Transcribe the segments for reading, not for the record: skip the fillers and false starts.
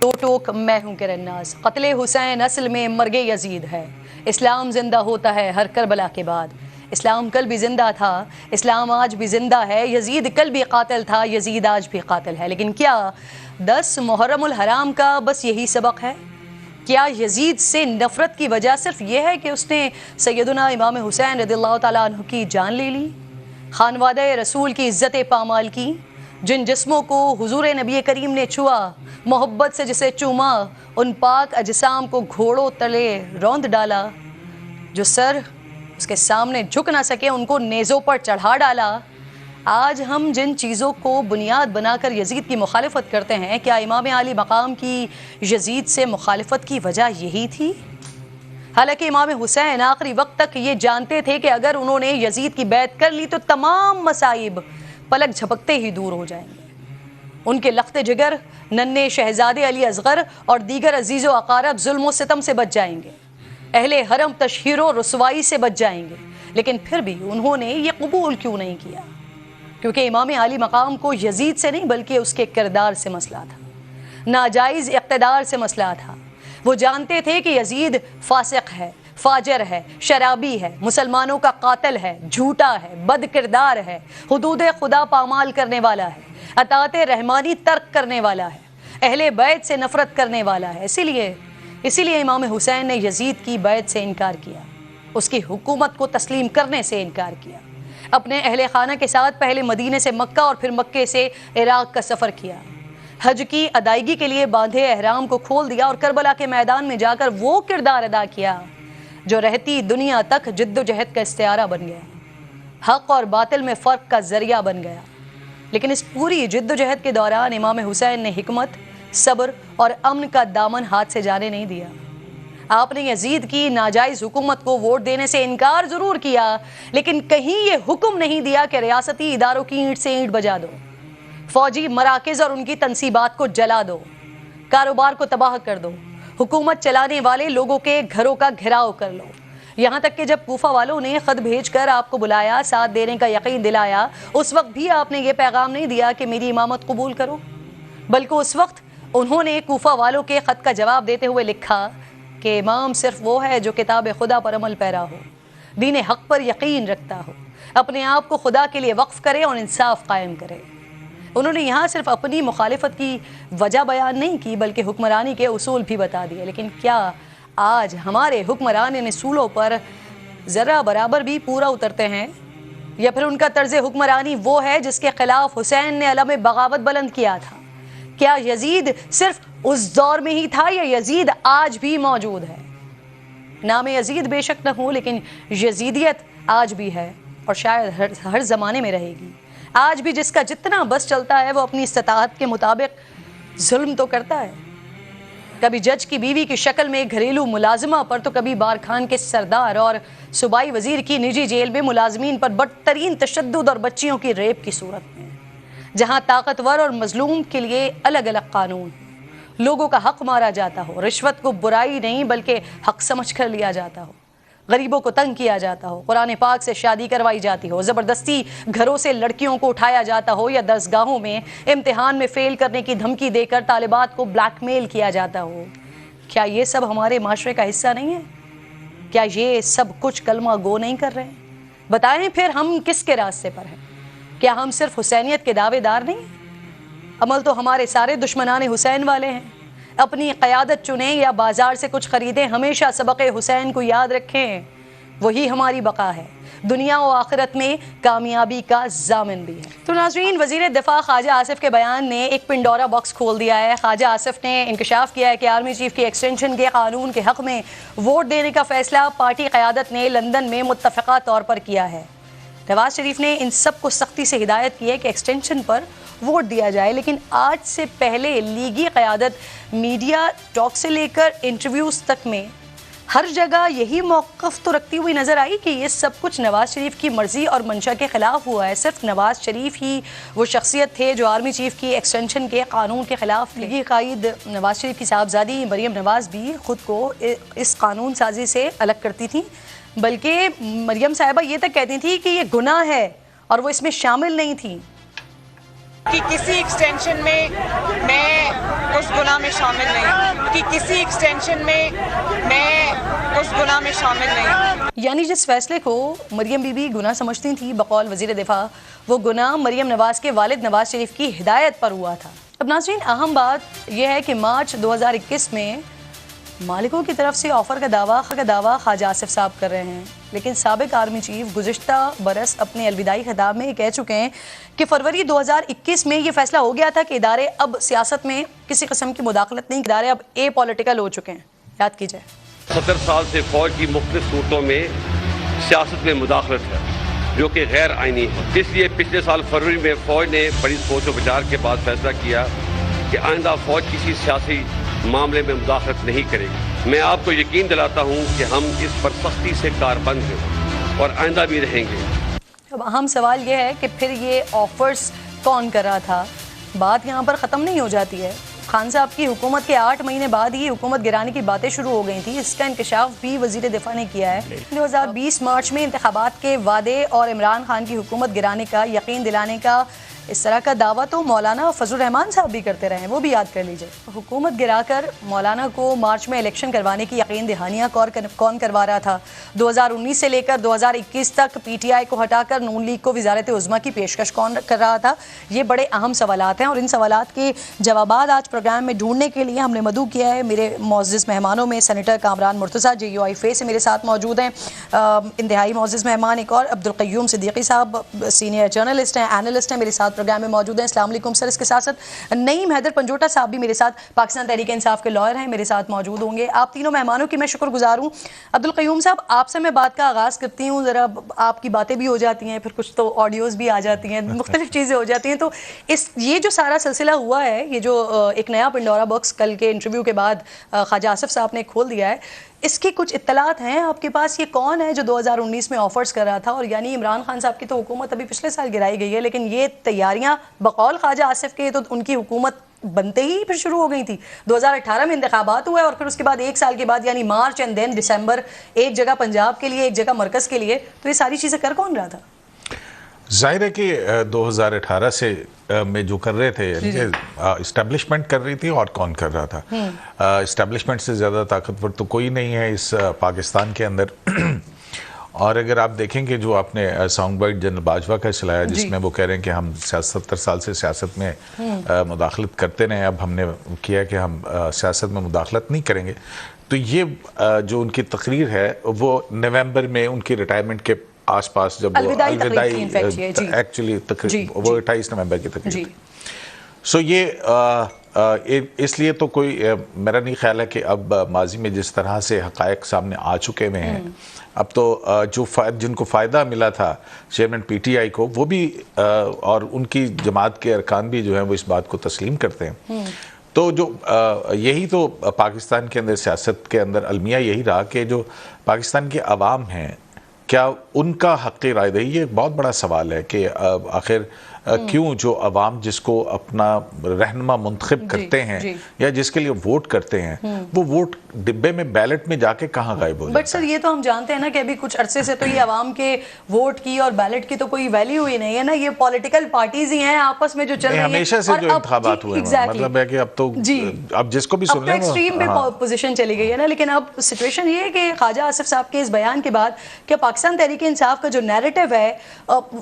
دو ٹوک میں ہوں کرناز، قتل حسین اصل میں مرگ یزید ہے، اسلام زندہ ہوتا ہے ہر کربلا کے بعد، اسلام کل بھی زندہ تھا، اسلام آج بھی زندہ ہے، یزید کل بھی قاتل تھا، یزید آج بھی قاتل ہے۔ لیکن کیا 10 محرم الحرام کا بس یہی سبق ہے؟ کیا یزید سے نفرت کی وجہ صرف یہ ہے کہ اس نے سیدنا امام حسین رضی اللہ تعالیٰ عنہ کی جان لے لی، خانوادہ رسول کی عزت پامال کی، جن جسموں کو حضور نبی کریم نے چھوا، محبت سے جسے چوما، ان پاک اجسام کو گھوڑوں تلے روند ڈالا، جو سر اس کے سامنے جھک نہ سکے ان کو نیزوں پر چڑھا ڈالا۔ آج ہم جن چیزوں کو بنیاد بنا کر یزید کی مخالفت کرتے ہیں، کیا امام عالی مقام کی یزید سے مخالفت کی وجہ یہی تھی؟ حالانکہ امام حسین آخری وقت تک یہ جانتے تھے کہ اگر انہوں نے یزید کی بیعت کر لی تو تمام مصائب پلک جھپکتے ہی دور ہو جائیں گے، ان کے لخت جگر، ننھے شہزادے علی اصغر اور دیگر عزیز و اقارب ظلم و ستم سے بچ جائیں گے، اہل حرم تشہیر و رسوائی سے بچ جائیں گے۔ لیکن پھر بھی انہوں نے یہ قبول کیوں نہیں کیا؟ کیونکہ امام عالی مقام کو یزید سے نہیں بلکہ اس کے کردار سے مسئلہ تھا، ناجائز اقتدار سے مسئلہ تھا۔ وہ جانتے تھے کہ یزید فاسق ہے، فاجر ہے، شرابی ہے، مسلمانوں کا قاتل ہے، جھوٹا ہے، بد کردار ہے، حدود خدا پامال کرنے والا ہے، اطاعت رحمانی ترک کرنے والا ہے، اہل بیت سے نفرت کرنے والا ہے۔ اسی لیے امام حسین نے یزید کی بیعت سے انکار کیا، اس کی حکومت کو تسلیم کرنے سے انکار کیا، اپنے اہل خانہ کے ساتھ پہلے مدینے سے مکہ اور پھر مکے سے عراق کا سفر کیا، حج کی ادائیگی کے لیے باندھے احرام کو کھول دیا اور کربلا کے میدان میں جا کر وہ کردار ادا کیا جو رہتی دنیا تک جد و جہد کا استعارہ بن گیا، حق اور باطل میں فرق کا ذریعہ بن گیا۔ لیکن اس پوری جد و جہد کے دوران امام حسین نے حکمت، صبر اور امن کا دامن ہاتھ سے جانے نہیں دیا۔ آپ نے یزید کی ناجائز حکومت کو ووٹ دینے سے انکار ضرور کیا، لیکن کہیں یہ حکم نہیں دیا کہ ریاستی اداروں کی اینٹ سے اینٹ بجا دو، فوجی مراکز اور ان کی تنصیبات کو جلا دو، کاروبار کو تباہ کر دو، حکومت چلانے والے لوگوں کے گھروں کا گھراؤ کر لو۔ یہاں تک کہ جب کوفہ والوں نے خط بھیج کر آپ کو بلایا، ساتھ دینے کا یقین دلایا، اس وقت بھی آپ نے یہ پیغام نہیں دیا کہ میری امامت قبول کرو، بلکہ اس وقت انہوں نے کوفہ والوں کے خط کا جواب دیتے ہوئے لکھا کہ امام صرف وہ ہے جو کتاب خدا پر عمل پیرا ہو، دین حق پر یقین رکھتا ہو، اپنے آپ کو خدا کے لیے وقف کرے اور انصاف قائم کرے۔ انہوں نے یہاں صرف اپنی مخالفت کی وجہ بیان نہیں کی بلکہ حکمرانی کے اصول بھی بتا دیے۔ لیکن کیا آج ہمارے حکمران ان اصولوں پر ذرہ برابر بھی پورا اترتے ہیں، یا پھر ان کا طرز حکمرانی وہ ہے جس کے خلاف حسین نے علم بغاوت بلند کیا تھا؟ کیا یزید صرف اس دور میں ہی تھا یا یزید آج بھی موجود ہے؟ نام یزید بے شک نہ ہو لیکن یزیدیت آج بھی ہے اور شاید ہر زمانے میں رہے گی۔ آج بھی جس کا جتنا بس چلتا ہے وہ اپنی استطاعت کے مطابق ظلم تو کرتا ہے، کبھی جج کی بیوی کی شکل میں گھریلو ملازمہ پر، تو کبھی بارکھان کے سردار اور صوبائی وزیر کی نجی جیل میں ملازمین پر بدترین تشدد اور بچیوں کی ریپ کی صورت میں، جہاں طاقتور اور مظلوم کے لیے الگ الگ قانون، لوگوں کا حق مارا جاتا ہو، رشوت کو برائی نہیں بلکہ حق سمجھ کر لیا جاتا ہو، غریبوں کو تنگ کیا جاتا ہو، قرآن پاک سے شادی کروائی جاتی ہو، زبردستی گھروں سے لڑکیوں کو اٹھایا جاتا ہو، یا درسگاہوں میں امتحان میں فیل کرنے کی دھمکی دے کر طالبات کو بلیک میل کیا جاتا ہو، کیا یہ سب ہمارے معاشرے کا حصہ نہیں ہے؟ کیا یہ سب کچھ کلمہ گو نہیں کر رہے ہیں؟ بتائیں پھر ہم کس کے راستے پر ہیں؟ کیا ہم صرف حسینیت کے دعوے دار نہیں ہیں؟ عمل تو ہمارے سارے دشمنان حسین والے ہیں۔ اپنی قیادت چنیں یا بازار سے کچھ خریدیں، ہمیشہ سبق حسین کو یاد رکھیں، وہی ہماری بقا ہے، دنیا و آخرت میں کامیابی کا ضامن بھی ہے۔ تو ناظرین، وزیر دفاع خواجہ آصف کے بیان نے ایک پنڈورا باکس کھول دیا ہے۔ خواجہ آصف نے انکشاف کیا ہے کہ آرمی چیف کی ایکسٹینشن کے قانون کے حق میں ووٹ دینے کا فیصلہ پارٹی قیادت نے لندن میں متفقہ طور پر کیا ہے۔ نواز شریف نے ان سب کو سختی سے ہدایت کی ہے کہ ایکسٹینشن پر ووٹ دیا جائے، لیکن آج سے پہلے لیگی قیادت میڈیا ٹاک سے لے کر انٹرویوز تک میں ہر جگہ یہی موقف تو رکھتی ہوئی نظر آئی کہ یہ سب کچھ نواز شریف کی مرضی اور منشا کے خلاف ہوا ہے۔ صرف نواز شریف ہی وہ شخصیت تھے جو آرمی چیف کی ایکسٹینشن کے قانون کے خلاف تھے۔ لیگی قائد نواز شریف کی صاحبزادی مریم نواز بھی خود کو اس قانون سازی سے الگ کرتی تھیں، بلکہ مریم صاحبہ یہ تک کہتی تھی کہ یہ گناہ ہے اور وہ اس میں شامل نہیں تھی۔ کہ کسی ایکسٹینشن میں اس گناہ میں میں شامل نہیں ہوں کہ کسی ایکسٹینشن میں میں اس گناہ میں شامل نہیں ہوں. یعنی جس فیصلے کو مریم بی بی گناہ سمجھتی تھی بقول وزیر دفاع، وہ گناہ مریم نواز کے والد نواز شریف کی ہدایت پر ہوا تھا. اب ناظرین، اہم بات یہ ہے کہ مارچ 2021 میں مالکوں کی طرف سے آفر کا دعویٰ خواجہ آصف صاحب کر رہے ہیں، لیکن سابق آرمی چیف گزشتہ برس اپنے الوداعی خطاب میں کہہ چکے ہیں کہ فروری 2021 میں یہ فیصلہ ہو گیا تھا کہ ادارے اب سیاست میں کسی قسم کی مداخلت نہیں، ادارے اب اے پولیٹیکل ہو چکے ہیں. یاد کیجئے 70 سال سے فوج کی مختلف صورتوں میں سیاست میں مداخلت ہے جو کہ غیر آئینی ہے. اس لیے پچھلے سال فروری میں فوج نے بڑی سوچ و بچار کے بعد فیصلہ کیا کہ آئندہ فوج کسی سیاسی معاملے میں مداخلت نہیں کرے گی. میں آپ کو یقین دلاتا ہوں کہ ہم اس پر سختی سے کاربند ہیں اور آئندہ بھی رہیں گے. اب اہم سوال یہ ہے کہ پھر یہ آفرز کون کر رہا تھا؟ بات یہاں پر ختم نہیں ہو جاتی ہے. خان صاحب کی حکومت کے 8 مہینے بعد ہی حکومت گرانے کی باتیں شروع ہو گئی تھیں. اس کا انکشاف بھی وزیر دفاع نے کیا ہے. 2020 مارچ میں انتخابات کے وعدے اور عمران خان کی حکومت گرانے کا یقین دلانے کا اس طرح کا دعویٰ تو مولانا فضل الرحمان صاحب بھی کرتے رہے ہیں، وہ بھی یاد کر لیجئے. حکومت گرا کر مولانا کو مارچ میں الیکشن کروانے کی یقین دہانیاں کون کروا رہا تھا؟ 2019 سے لے کر 2021 تک پی ٹی آئی کو ہٹا کر نون لیگ کو وزارت عظمیٰ کی پیشکش کون کر رہا تھا؟ یہ بڑے اہم سوالات ہیں اور ان سوالات کے جوابات آج پروگرام میں ڈھونڈنے کے لیے ہم نے مدعو کیا ہے. میرے معزز مہمانوں میں سینیٹر کامران مرتضیٰ JUI فے سے میرے ساتھ موجود ہیں. انتہائی معزز مہمان ایک اور عبدالقیوم صدیقی صاحب سینئر جرنلسٹ ہیں، اینالسٹ ہیں، میرے ساتھ پروگرام میں موجود ہیں. السلام علیکم سر. اس کے ساتھ ساتھ نعیم حیدر پنجوٹا صاحب بھی میرے ساتھ پاکستان تحریک انصاف کے لائر ہیں، میرے ساتھ موجود ہوں گے. آپ تینوں مہمانوں کی میں شکر گزار ہوں. عبدالقیوم صاحب، آپ سے میں بات کا آغاز کرتی ہوں. ذرا آپ کی باتیں بھی ہو جاتی ہیں، پھر کچھ تو آڈیوز بھی آ جاتی ہیں، مختلف چیزیں ہو جاتی ہیں. تو یہ جو سارا سلسلہ ہوا ہے، یہ جو ایک نیا پنڈورا باکس کل کے انٹرویو کے بعد خواجہ آصف صاحب نے کھول دیا ہے، اس کی کچھ اطلاعات ہیں آپ کے پاس؟ یہ کون ہے جو 2019 میں آفرز کر رہا تھا؟ اور یعنی عمران خان صاحب کی تو حکومت ابھی پچھلے سال گرائی گئی ہے، لیکن یہ تیاریاں بقول خواجہ آصف کے تو ان کی حکومت بنتے ہی پھر شروع ہو گئی تھی. 2018 میں انتخابات ہوا ہے اور پھر اس کے بعد 1 سال کے بعد یعنی مارچ اینڈ دین دسمبر، ایک جگہ پنجاب کے لیے، ایک جگہ مرکز کے لیے. تو یہ ساری چیزیں کر کون رہا تھا؟ ظاہر ہے کہ 2018 سے میں جو کر رہے تھے اسٹیبلشمنٹ کر رہی تھی، اور کون کر رہا تھا؟ اسٹیبلشمنٹ سے زیادہ طاقتور تو کوئی نہیں ہے اس پاکستان کے اندر. اور اگر آپ دیکھیں کہ جو آپ نے ساؤنڈ بائٹ جنرل باجوہ کا چلایا جس میں وہ کہہ رہے ہیں کہ ہم 70 سال سے سیاست میں مداخلت کرتے رہے، اب ہم نے کیا کہ ہم سیاست میں مداخلت نہیں کریں گے. تو یہ جو ان کی تقریر ہے وہ نومبر میں ان کی ریٹائرمنٹ کے آس پاس جب الوداعی ایکچولی تقریب وہ 28 نومبر کی تقریب تھی. سو یہ اس لیے تو کوئی میرا نہیں خیال ہے کہ اب ماضی میں جس طرح سے حقائق سامنے آ چکے ہوئے ہیں، اب تو جو جن کو فائدہ ملا تھا چیئرمین پی ٹی آئی کو، وہ بھی اور ان کی جماعت کے ارکان بھی جو ہیں وہ اس بات کو تسلیم کرتے ہیں. تو جو یہی تو پاکستان کے اندر سیاست کے اندر المیہ یہی رہا کہ جو پاکستان کے عوام ہیں کیا ان کا حق رائے دہی، یہ بہت بڑا سوال ہے کہ آخر کیوں جو عوام جس کو اپنا رہنما منتخب کرتے ہیں یا جس کے لیے ووٹ کرتے ہیں، وہ ووٹ ڈبے میں بیلٹ میں جا کے کہاں غائب ہو جاتا ہے؟ بٹ سر یہ تو ہم جانتے ہیں نا کہ ابھی کچھ عرصے سے تو یہ عوام کے ووٹ کی اور بیلٹ کی تو کوئی ویلیو ہی نہیں ہے نا. یہ پولیٹیکل پارٹیز ہی ہیں آپس میں جو چل رہی ہیں. ہمیشہ سے جو انتخابات ہوئے ہیں، مطلب ہے کہ اب تو اب جس کو بھی سن لیں اب تو ایکسٹریم پہ پوزیشن چلی گئی ہے نا. لیکن اب سچویشن یہ ہے کہ خواجہ آصف صاحب کے اس بیان کے بعد کہ پاکستان تحریک انصاف کا جو نیریٹو ہے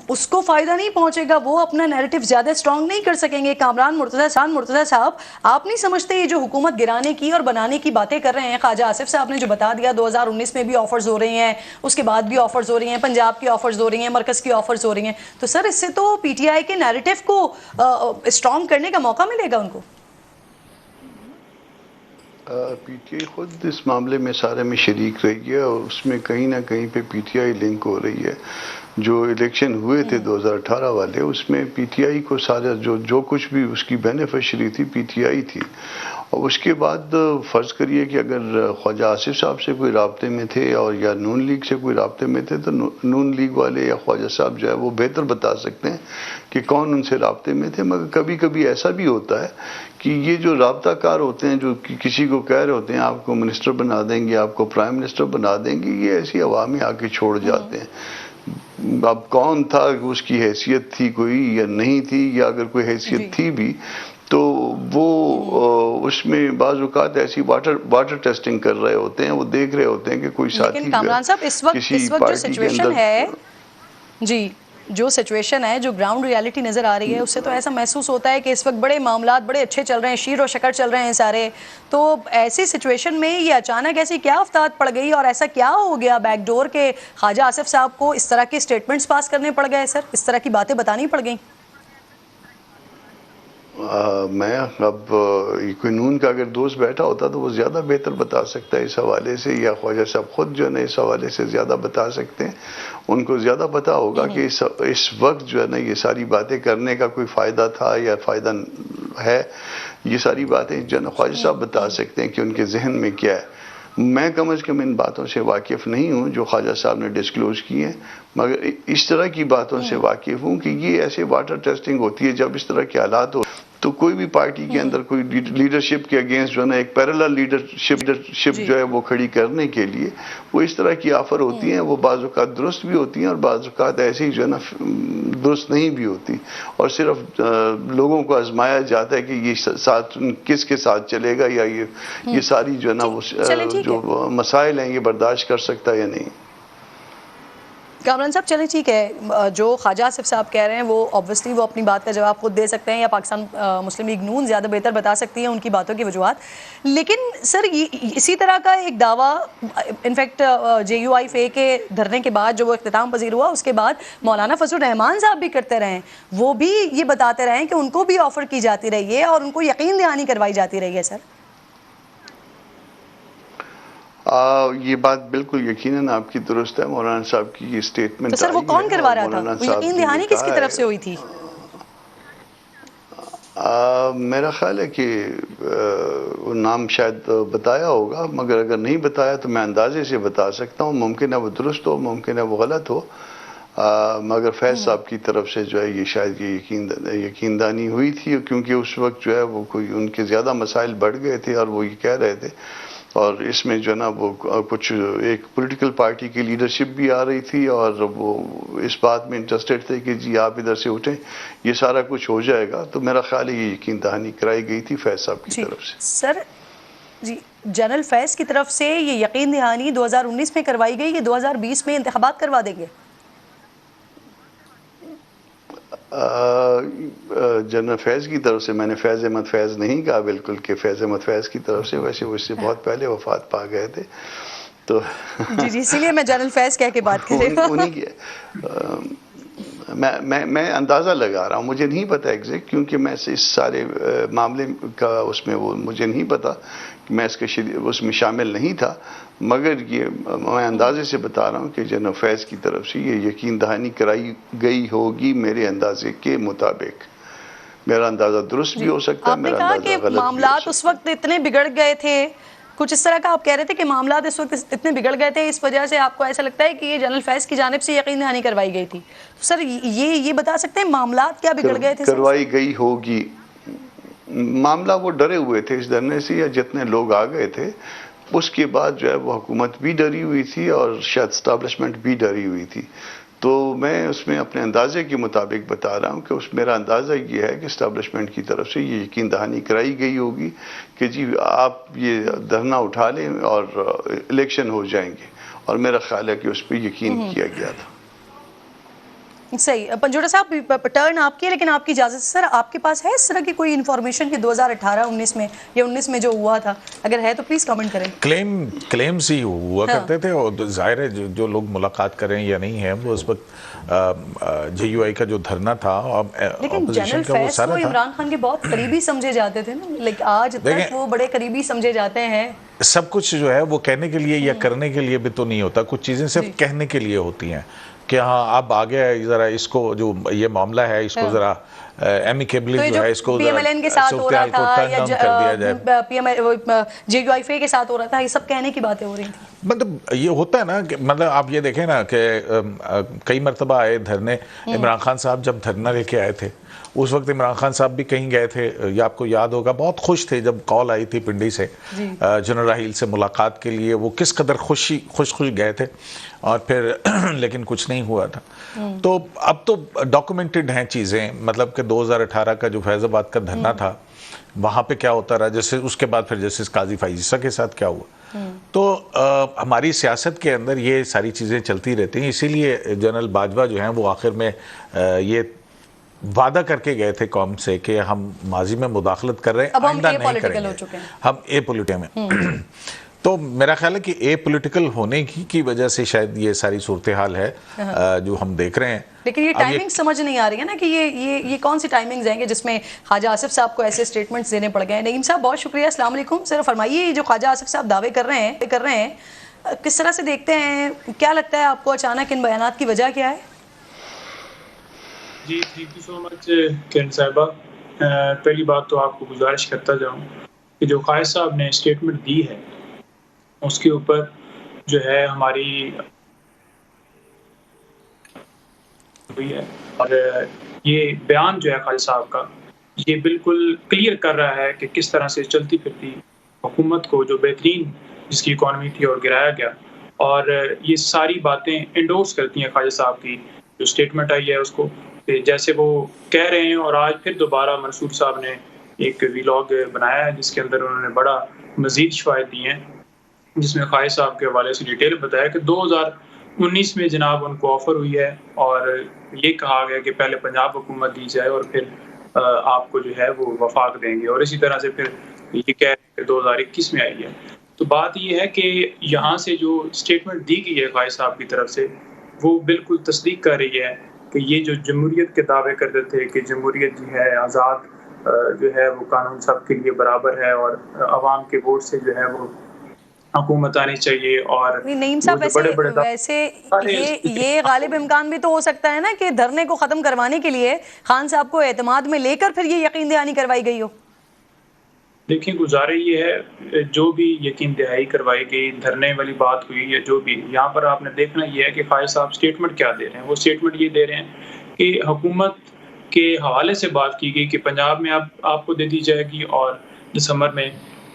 اس کو فائدہ نہیں پہنچے گا، وہ اپنا نیریٹو زیادہ اسٹرانگ نہیں کر سکیں گے. کامران مرتضیٰ صاحب، آپ نہیں سمجھتے یہ جو حکومت گرانے کی اور بنانے کی باتیں کر رہے ہیں، خواجہ آصف صاحب نے جو بتا دیا 2019 میں بھی آفرز ہو رہی ہیں، اس کے بعد بھی آفرز ہو رہی ہیں، پنجاب کی آفرز ہو رہی ہیں، مرکز کی آفرز ہو رہی ہیں، تو سر اس سے تو پی ٹی آئی کے نیریٹو کو اسٹرانگ کرنے کا موقع ملے گا ان کو؟ پی ٹی آئی خود اس معاملے میں سارے میں شریک رہی ہے اور اس میں کہیں نہ کہیں پہ پی ٹی آئی لنک ہو رہی ہے. جو الیکشن ہوئے تھے 2018 والے، اس میں پی ٹی آئی کو سارا جو کچھ بھی اس کی بینیفیشری تھی پی ٹی آئی تھی. اور اس کے بعد فرض کریے کہ اگر خواجہ آصف صاحب سے کوئی رابطے میں تھے اور یا نون لیگ سے کوئی رابطے میں تھے تو نون لیگ والے یا خواجہ صاحب جو ہے وہ بہتر بتا سکتے ہیں کہ کون ان سے رابطے میں تھے. مگر کبھی کبھی ایسا بھی ہوتا ہے کہ یہ جو رابطہ کار ہوتے ہیں جو کسی کو کہہ رہے ہوتے ہیں آپ کو منسٹر بنا دیں گے، آپ کو پرائم منسٹر بنا دیں گے، یہ ایسی عوامی آ کے چھوڑ جاتے ہیں. اب کون تھا، اس کی حیثیت تھی کوئی یا نہیں تھی، یا اگر کوئی حیثیت تھی بھی تو وہ اس میں بعض اوقات ایسی واٹر ٹیسٹنگ کر رہے ہوتے ہیں، وہ دیکھ رہے ہوتے ہیں کہ کوئی ساتھی لیکن کامران صاحب اس وقت جو سچویشن ہے، جی جو سچویشن ہے، جو گراؤنڈ ریالٹی نظر آ رہی ہے، اس سے تو ایسا محسوس ہوتا ہے کہ اس وقت بڑے معاملات بڑے اچھے چل رہے ہیں، شیر و شکر چل رہے ہیں سارے. تو ایسی سچویشن میں یہ اچانک ایسی کیا آفتات پڑ گئی اور ایسا کیا ہو گیا بیک ڈور کے خواجہ آصف صاحب کو اس طرح کے سٹیٹمنٹس پاس کرنے پڑ گئے سر، اس طرح کی باتیں بتانی پڑ گئیں؟ میں اب کوئی نون کا اگر دوست بیٹھا ہوتا تو وہ زیادہ بہتر بتا سکتا ہے اس حوالے سے، یا خواجہ صاحب خود جو ہے نا اس حوالے سے زیادہ بتا سکتے ہیں. ان کو زیادہ پتا ہوگا کہ اس وقت جو ہے نا یہ ساری باتیں کرنے کا کوئی فائدہ تھا یا فائدہ ہے. یہ ساری باتیں جو ہے نا خواجہ صاحب بتا سکتے ہیں کہ ان کے ذہن میں کیا ہے. میں کم از کم ان باتوں سے واقف نہیں ہوں جو خواجہ صاحب نے ڈسکلوز کی ہیں، مگر اس طرح کی باتوں سے واقف ہوں کہ یہ ایسے واٹر ٹیسٹنگ ہوتی ہے جب اس طرح کے حالات ہو تو کوئی بھی پارٹی کے اندر کوئی لیڈرشپ کے اگینسٹ جو ہے نا ایک پیرلل لیڈرشپ جو ہے وہ کھڑی کرنے کے لیے وہ اس طرح کی آفر ہوتی ہیں. وہ بعض اوقات درست بھی ہوتی ہیں اور بعض اوقات ایسے ہی جو ہے نا درست نہیں بھی ہوتی، اور صرف لوگوں کو آزمایا جاتا ہے کہ یہ ساتھ کس کے ساتھ چلے گا یا یہ ساری جو ہے نا وہ جو مسائل ہیں یہ برداشت کر سکتا ہے یا نہیں. کامران صاحب چلیں ٹھیک ہے، جو خواجہ آصف صاحب کہہ رہے ہیں وہ obviously وہ اپنی بات کا جواب خود دے سکتے ہیں یا پاکستان مسلم لیگ نون زیادہ بہتر بتا سکتی ہیں ان کی باتوں کی وجوہات. لیکن سر اسی طرح کا ایک دعویٰ انفیکٹ JUIF کے دھرنے کے بعد جو وہ اختتام پذیر ہوا اس کے بعد مولانا فضل الرحمان صاحب بھی کرتے رہے ہیں. وہ بھی یہ بتاتے رہے ہیں کہ ان کو بھی آفر کی جاتی رہی ہے اور ان کو یقین دہانی کروائی جاتی رہی ہے. سر یہ بات بالکل یقیناً آپ کی درست ہے. مولانا صاحب کی یہ اسٹیٹمنٹ تو سر وہ کون کروا رہا تھا؟ وہ یقین دہانی کس کی طرف سے ہوئی تھی؟ میرا خیال ہے کہ وہ نام شاید بتایا ہوگا، مگر اگر نہیں بتایا تو میں اندازے سے بتا سکتا ہوں. ممکن ہے وہ درست ہو، ممکن ہے وہ غلط ہو، مگر فیض صاحب کی طرف سے جو ہے یہ شاید یہ یقین دہانی ہوئی تھی، کیونکہ اس وقت جو ہے وہ کوئی ان کے زیادہ مسائل بڑھ گئے تھے اور وہ یہ کہہ رہے تھے، اور اس میں جو ہے نا وہ کچھ ایک پولیٹیکل پارٹی کی لیڈرشپ بھی آ رہی تھی اور وہ اس بات میں انٹرسٹڈ تھے کہ جی آپ ادھر سے اٹھیں یہ سارا کچھ ہو جائے گا. تو میرا خیال ہے یہ یقین دہانی کرائی گئی تھی فیض صاحب کی طرف سے. سر جی جنرل فیض کی طرف سے یہ یقین دہانی 2019 میں کروائی گئی، یہ 2020 میں انتخابات کروا دیں گے؟ جنرل فیض کی طرف سے میں نے فیض احمد فیض نہیں کہا بالکل کہ فیض احمد فیض کی طرف سے، ویسے وہ اس سے بہت پہلے وفات پا گئے تھے تو جی اسی لیے میں جنرل فیض کہہ کے بات کر رہی ہوں. میں اندازہ لگا رہا ہوں، مجھے نہیں پتا ایگزیکٹ، کیونکہ میں اس سارے معاملے کا اس میں وہ مجھے نہیں پتا کہ میں اس میں شامل نہیں تھا، مگر یہ میں اندازے سے بتا رہا ہوں کہ جنرل فیض کی طرف سے یہ یقین دہانی کرائی گئی ہوگی میرے اندازے کے مطابق. میرا اندازہ درست بھی ہو سکتا ہے، میرا اندازہ غلط بھی ہو سکتا ہے. آپ نے کہا کہ معاملات اس وقت اتنے بگڑ گئے تھے، کچھ اس طرح کا آپ کہہ رہے تھے کہ معاملات اس وقت اتنے بگڑ گئے تھے، اس وجہ سے آپ کو ایسا لگتا ہے کہ یہ جنرل فیض کی جانب سے یقین دہانی کروائی گئی تھی. تو سر یہ بتا سکتے ہیں معاملات کیا بگڑ گئے تھے؟ کروائی گئی ہوگی. معاملہ وہ ڈرے ہوئے تھے اس دھرنے سے، یا جتنے لوگ آ گئے تھے اس کے بعد جو ہے وہ حکومت بھی ڈری ہوئی تھی اور شاید اسٹیبلشمنٹ بھی ڈری ہوئی تھی. تو میں اس میں اپنے اندازے کے مطابق بتا رہا ہوں کہ میرا اندازہ یہ ہے کہ اسٹیبلشمنٹ کی طرف سے یہ یقین دہانی کرائی گئی ہوگی کہ جی آپ یہ دھرنا اٹھا لیں اور الیکشن ہو جائیں گے، اور میرا خیال ہے کہ اس پہ یقین کیا گیا تھا. صحیح. پنجوٹا صاحب ٹرن آپ کی ہے، لیکن آپ کی اجازت سے سر آپ کے پاس ہے اس طرح کی کوئی انفارمیشن کہ 2018-19 میں یا 19 میں جو ہوا تھا، اگر ہے تو پلیز کامنٹ کریں. کلیمز ہی ہوا کرتے تھے، اور ظاہر ہے جو لوگ ملاقات کریں یا نہیں ہیں وہ اس وقت JUI کا جو دھرنا تھا، لیکن جنرل فیض کو عمران خان کے بہت قریبی سمجھے جاتے تھے نا، لیکن آج تک وہ بڑے قریبی سمجھے جاتے ہیں. سب کچھ جو ہے وہ کہنے کے لیے یا کرنے کے لیے بھی تو نہیں ہوتا، کچھ چیزیں صرف کہنے کے لیے ہوتی ہیں کہ ہاں اب آگے ذرا اس کو جو یہ معاملہ ہے اس کو ذرا ایمیکیبلی جو ہے اس کو PMLN کے ساتھ ہو رہا تھا یا JUIF کے ساتھ ہو رہا تھا، یہ سب کہنے کی باتیں ہو رہی تھیں. مطلب یہ ہوتا ہے نا کہ مطلب آپ یہ دیکھیں نا کہ کئی مرتبہ آئے دھرنے. عمران خان صاحب جب دھرنا لے کے آئے تھے اس وقت عمران خان صاحب بھی کہیں گئے تھے، یا آپ کو یاد ہوگا بہت خوش تھے جب کال آئی تھی پنڈی سے جنرل راحیل سے ملاقات کے لیے، وہ کس قدر خوش گئے تھے، اور پھر لیکن کچھ نہیں ہوا تھا. تو اب تو ڈاکومنٹڈ ہیں چیزیں، مطلب کہ 2018 کا جو فیض آباد کا دھرنا تھا وہاں پہ کیا ہوتا رہا، جیسے اس کے بعد پھر جسٹس قاضی فائزہ کے ساتھ کیا ہوا. تو ہماری سیاست کے اندر یہ ساری چیزیں چلتی رہتی ہیں. اسی لیے جنرل باجوہ جو ہیں وہ آخر میں یہ وعدہ کر کے گئے تھے قوم سے کہ ہم ماضی میں مداخلت کر رہے ہیں، آئندہ نہیں کریں گے. ہم اے پولیٹیکل میں تو میرا خیال ہے کہ اے پولیٹیکل ہونے کی وجہ سے شاید یہ ساری صورتحال ہے جو ہم دیکھ رہے ہیں. لیکن یہ ٹائمنگ سمجھ نہیں آ رہی ہے نا کہ یہ کون سی ٹائمنگز ہیں کہ جس میں خواجہ آصف صاحب کو ایسے اسٹیٹمنٹس دینے پڑ گئے ہیں. نعیم صاحب بہت شکریہ، السلام علیکم. صرف فرمائیے یہ جو خواجہ آصف صاحب دعوے کر رہے ہیں کس طرح سے دیکھتے ہیں؟ کیا لگتا ہے آپ کو اچانک ان بیانات کی وجہ کیا ہے؟ جی تھینک یو سو مچ کرن صاحبہ. پہلی بات تو آپ کو گزارش کرتا جاؤں کہ جو قائد صاحب نے اسٹیٹمنٹ دی ہے اس کے اوپر جو ہے ہماری ہوئی ہے، اور یہ بیان جو ہے قائد صاحب کا یہ بالکل کلیئر کر رہا ہے کہ کس طرح سے چلتی پھرتی حکومت کو جو بہترین جس کی اکانومی تھی اور گرایا گیا، اور یہ ساری باتیں انڈورس کرتی ہیں خواجہ صاحب کی جو اسٹیٹمنٹ آئی ہے اس کو، جیسے وہ کہہ رہے ہیں. اور آج پھر دوبارہ منصور صاحب نے ایک ویلاگ بنایا ہے جس کے اندر انہوں نے بڑا مزید شواہد دی ہیں، جس میں خواجہ صاحب کے حوالے سے ڈیٹیل بتایا کہ 2019 میں جناب ان کو آفر ہوئی ہے اور یہ کہا گیا کہ پہلے پنجاب حکومت دی جائے اور پھر آپ کو جو ہے وہ وفاق دیں گے، اور اسی طرح سے پھر یہ کہہ کہ 2021 میں آئی ہے. تو بات یہ ہے کہ یہاں سے جو اسٹیٹمنٹ دی گئی ہے خواجہ صاحب کی طرف سے وہ بالکل تصدیق کر رہی ہے کہ یہ جو جمہوریت کے دعوے کرتے تھے کہ جمہوریت جو ہے آزاد جو ہے وہ قانون سب کے لیے برابر ہے اور عوام کے ووٹ سے جو ہے وہ حکومت آنی چاہیے. اور نعیم صاحب ویسے یہ غالب امکان بھی تو ہو سکتا ہے نا کہ دھرنے کو ختم کروانے کے لیے خان صاحب کو اعتماد میں لے کر پھر یہ یقین دہانی کروائی گئی ہو. دیکھیں گزارش یہ ہے جو بھی یقین دہائی کروائی گئی، دھرنے والی بات ہوئی یا جو بھی، یہاں پر آپ نے دیکھنا یہ ہے کہ خواجہ صاحب اسٹیٹمنٹ کیا دے رہے ہیں. وہ اسٹیٹمنٹ یہ دے رہے ہیں کہ حکومت کے حوالے سے بات کی گئی کہ پنجاب میں آپ کو دے دی جائے گی اور دسمبر میں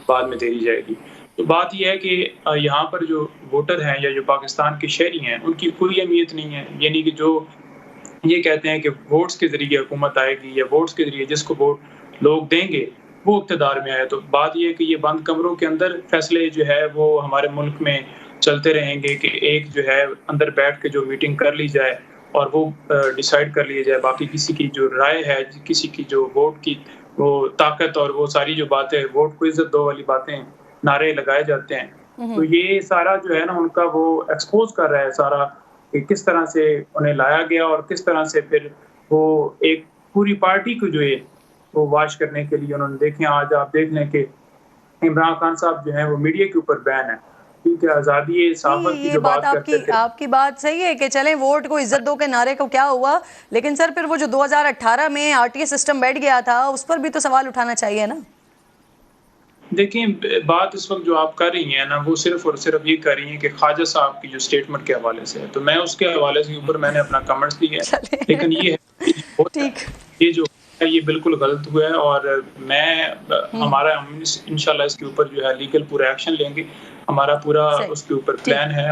بعد میں دے دی جائے گی. تو بات یہ ہے کہ یہاں پر جو ووٹر ہیں یا جو پاکستان کے شہری ہیں ان کی کوئی اہمیت نہیں ہے. یعنی کہ جو یہ کہتے ہیں کہ ووٹس کے ذریعے حکومت آئے گی یا ووٹس کے ذریعے جس کو ووٹ لوگ دیں گے وہ اقتدار میں آئے، تو بات یہ ہے کہ یہ بند کمروں کے اندر فیصلے جو ہے وہ ہمارے ملک میں چلتے رہیں گے کہ ایک جو ہے اندر بیٹھ کے جو میٹنگ کر لی جائے اور وہ ڈیسائیڈ کر لیا جائے، باقی کسی کی جو رائے ہے، کسی کی جو ووٹ کی وہ طاقت اور وہ ساری جو باتیں ووٹ کو عزت دو والی باتیں نعرے لگائے جاتے ہیں. تو یہ سارا جو ہے نا ان کا وہ ایکسپوز کر رہا ہے سارا کہ کس طرح سے انہیں لایا گیا اور کس طرح سے پھر وہ ایک پوری پارٹی کو جو ہے وہ واش کرنے کے لیے انہوں نے. دیکھیں آج آپ دیکھ لیں کہ عمران خان صاحب جو ہیں وہ میڈیا کے اوپر بین ہے، ٹھیک ہے، آزادی صحافت کی جو بات کرتے تھے. آپ کی بات صحیح ہے کہ چلیں ووٹ کو عزت دو کے نعرے کو کیا ہوا، لیکن سر پھر وہ جو 2018 میں RTI سسٹم بیٹھ گیا تھا اس پر بھی تو سوال اٹھانا چاہیے نا. دیکھیں بات اس وقت جو آپ کر رہی ہیں نا وہ صرف اور صرف یہ کر رہی ہیں کہ خواجہ صاحب کی جو اسٹیٹمنٹ کے حوالے سے ہے، تو میں اس کے حوالے سے اوپر میں نے اپنا کمنٹس دی ہے، لیکن یہ ہے یہ جو یہ بالکل غلط ہوا ہے اور میں ہمارا انشاءاللہ اس کے اوپر جو ہے لیگل پورا ایکشن لیں گے. ہمارا پورا اس کے اوپر پلان ہے،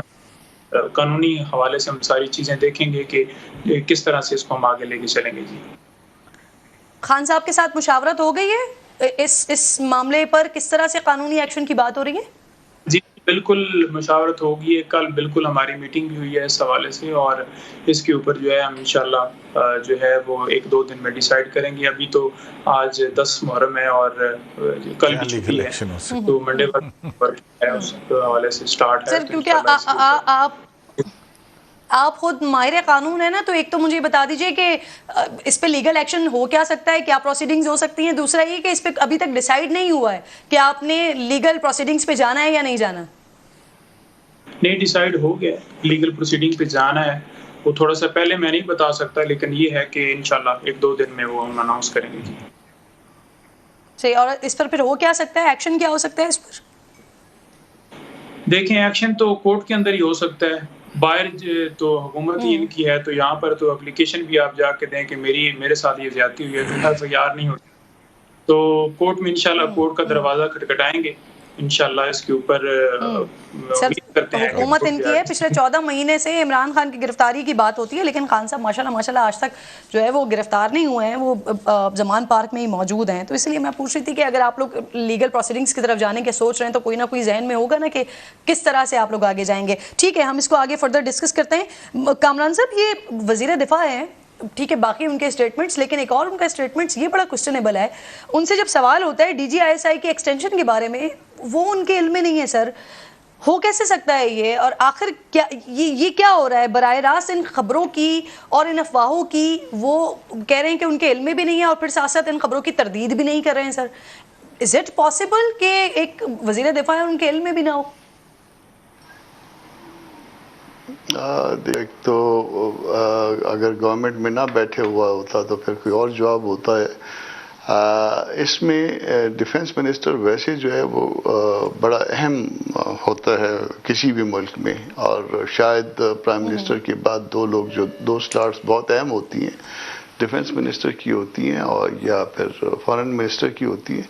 قانونی حوالے سے ہم ساری چیزیں دیکھیں گے کہ کس طرح سے اس کو ہم آگے لے کے چلیں گے. جی خان صاحب کے ساتھ مشاورت ہو گئی ہے اس معاملے پر، کس طرح سے قانونی ایکشن کی بات ہو رہی ہے؟ جی بالکل مشاورت ہوگی ہے، کل بالکل ہماری میٹنگ بھی ہوئی ہے اس حوالے سے اور اس کے اوپر جو ہے ہم انشاءاللہ جو ہے وہ 1-2 دن میں ڈیسائیڈ کریں گے. ابھی تو آج 10 محرم ہے اور کل بھی چھٹی ہے تو منڈے پر ہے اس حوالے سے سٹارٹ ہے. سر کیونکہ آپ خود ماہر قانون ہے نا، تو ایک تو مجھے بتا دیجئے کہ اس پہ لیگل ایکشن ہو کیا سکتا ہے، کیا پروسیڈنگز ہو سکتی ہیں. دوسرا یہ کہ اس پہ ابھی تک ڈیسائیڈ نہیں ہوا ہے کہ آپ نے لیگل پروسیڈنگز پہ جانا ہے یا نہیں جانا. نہیں ڈیسائیڈ ہو گیا لیگل پروسیڈنگ پہ جانا ہے، وہ تھوڑا سا پہلے میں نہیں بتا سکتا، لیکن یہ ہے کہ انشاءاللہ 1-2 دن میں وہ ہم اناؤنس کریں گے. جی صحیح. اور اس پر پھر ہو کیا سکتا ہے، ایکشن کیا ہو سکتا ہے اس پر؟ دیکھیں ایکشن تو کورٹ کے اندر ہی ہو سکتا ہے، باہر تو حکومت ہی ان کی ہے، تو یہاں پر تو اپلیکیشن بھی آپ جا کے دیں کہ میرے ساتھ یہ زیادتی ہوئی ہے تو FIR نہیں ہوتی، تو کورٹ میں انشاءاللہ کورٹ کا دروازہ کھٹکھٹائیں گے انشاءاللہ اس کے اوپر سر حکومت ان کی ہے، پچھلے 14 مہینے سے عمران خان کی گرفتاری کی بات ہوتی ہے، لیکن خان صاحب ماشاءاللہ آج تک جو ہے وہ گرفتار نہیں ہوئے ہیں، وہ زمان پارک میں ہی موجود ہیں. تو اس لیے میں پوچھ رہی تھی کہ اگر آپ لوگ لیگل پروسیڈنگز کی طرف جانے کے سوچ رہے ہیں تو کوئی نہ کوئی ذہن میں ہوگا نا کہ کس طرح سے آپ لوگ آگے جائیں گے. ٹھیک ہے، ہم اس کو آگے فردر ڈسکس کرتے ہیں. کامران صاحب، یہ وزیر دفاع ہیں، ٹھیک ہے، باقی ان کے اسٹیٹمنٹس، لیکن ایک اور ان کا اسٹیٹمنٹس یہ بڑا کوسچنیبل ہے. ان سے جب سوال ہوتا ہے DGISI کے ایکسٹینشن کے بارے میں، وہ ان کے علم میں نہیں ہے. سر ہو کیسے سکتا ہے یہ؟ اور آخر کیا یہ کیا ہو رہا ہے براہ راست؟ ان خبروں کی اور ان افواہوں کی وہ کہہ رہے ہیں کہ ان کے علم میں بھی نہیں ہے، اور پھر ساتھ ساتھ ان خبروں کی تردید بھی نہیں کر رہے ہیں. سر از اٹ پاسبل کہ ایک وزیر دفاع ہے ان کے علم میں بھی نہ ہو؟ دیکھ تو اگر گورنمنٹ میں نہ بیٹھے ہوا ہوتا تو پھر کوئی اور جواب ہوتا ہے. اس میں ڈیفنس منسٹر ویسے جو ہے وہ بڑا اہم ہوتا ہے کسی بھی ملک میں، اور شاید پرائم منسٹر کے بعد دو سلاٹس بہت اہم ہوتی ہیں، ڈیفنس منسٹر کی ہوتی ہیں اور یا پھر فارن منسٹر کی ہوتی ہیں.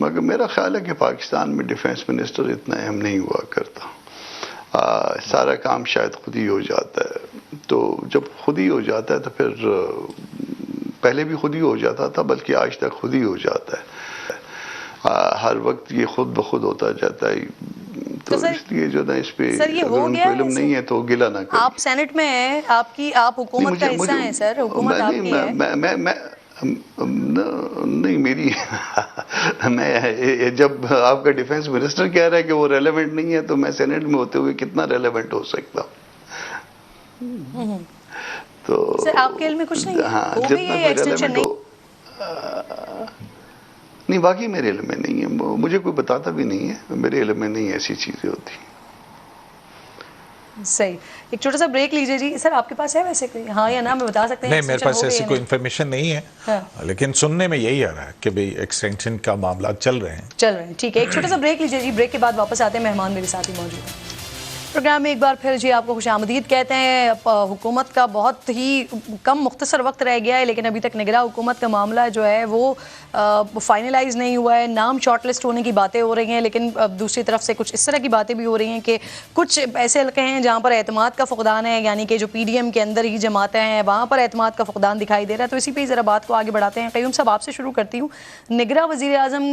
مگر میرا خیال ہے کہ پاکستان میں ڈیفنس منسٹر اتنا اہم نہیں ہوا کرتا. سارا کام شاید خود ہی ہو جاتا ہے. تو جب خود ہی ہو جاتا ہے تو پھر پہلے بھی خود ہی ہو جاتا تھا، بلکہ آج تک خود ہی ہو جاتا ہے. ہر وقت یہ خود بخود ہوتا جاتا ہے. تو اس لیے جو نا اس پہ اگر ان کو علم نہیں ہے تو گلا نہ کریں. آپ سینٹ میں ہیں، آپ حکومت کا حصہ ہیں. سر حکومت آپ کی ہے. نہیں میری میں جب آپ کا ڈیفنس منسٹر کہہ رہا ہے کہ وہ ریلیونٹ نہیں ہے تو میں سینٹ میں ہوتے ہوئے کتنا ریلیونٹ ہو سکتا ہوں؟ تو سر آپ کے علم میں کچھ نہیں ہے؟ ہاں، جتنا ریلیونٹ ہو. نہیں، باقی میرے علم میں نہیں ہے، مجھے کوئی بتاتا بھی نہیں ہے، میرے علم میں نہیں ایسی چیزیں ہوتی. صحیح. ایک چھوٹا سا بریک لیجیے جی. سر آپ کے پاس ہے ویسے کوئی ہاں یا نہ میں بتا سکتے ہیں؟ نہیں، میرے پاس ایسی کوئی انفارمیشن نہیں ہے، لیکن سننے میں یہی آ رہا ہے کہ بھئی ایکسٹینشن کا معاملات چل رہے ہیں. ٹھیک ہے، ایک چھوٹا سا بریک لیجیے جی. بریک کے بعد واپس آتے ہیں، مہمان میرے ساتھ ہی موجود ہیں. پروگرام میں ایک بار پھر جی آپ کو خوش آمدید کہتے ہیں. حکومت کا بہت ہی کم مختصر وقت رہ گیا ہے، لیکن ابھی تک نگراں حکومت کا معاملہ جو ہے وہ فائنلائز نہیں ہوا ہے. نام شارٹ لسٹ ہونے کی باتیں ہو رہی ہیں، لیکن دوسری طرف سے کچھ اس طرح کی باتیں بھی ہو رہی ہیں کہ کچھ ایسے حلقے ہیں جہاں پر اعتماد کا فقدان ہے، یعنی کہ جو PDM کے اندر ہی جماعتیں ہیں وہاں پر اعتماد کا فقدان دکھائی دے رہا ہے. تو اسی پہ ذرا بات کو آگے بڑھاتے ہیں. قیوم صاحب آپ سے شروع کرتی ہوں. نگراں وزیر اعظم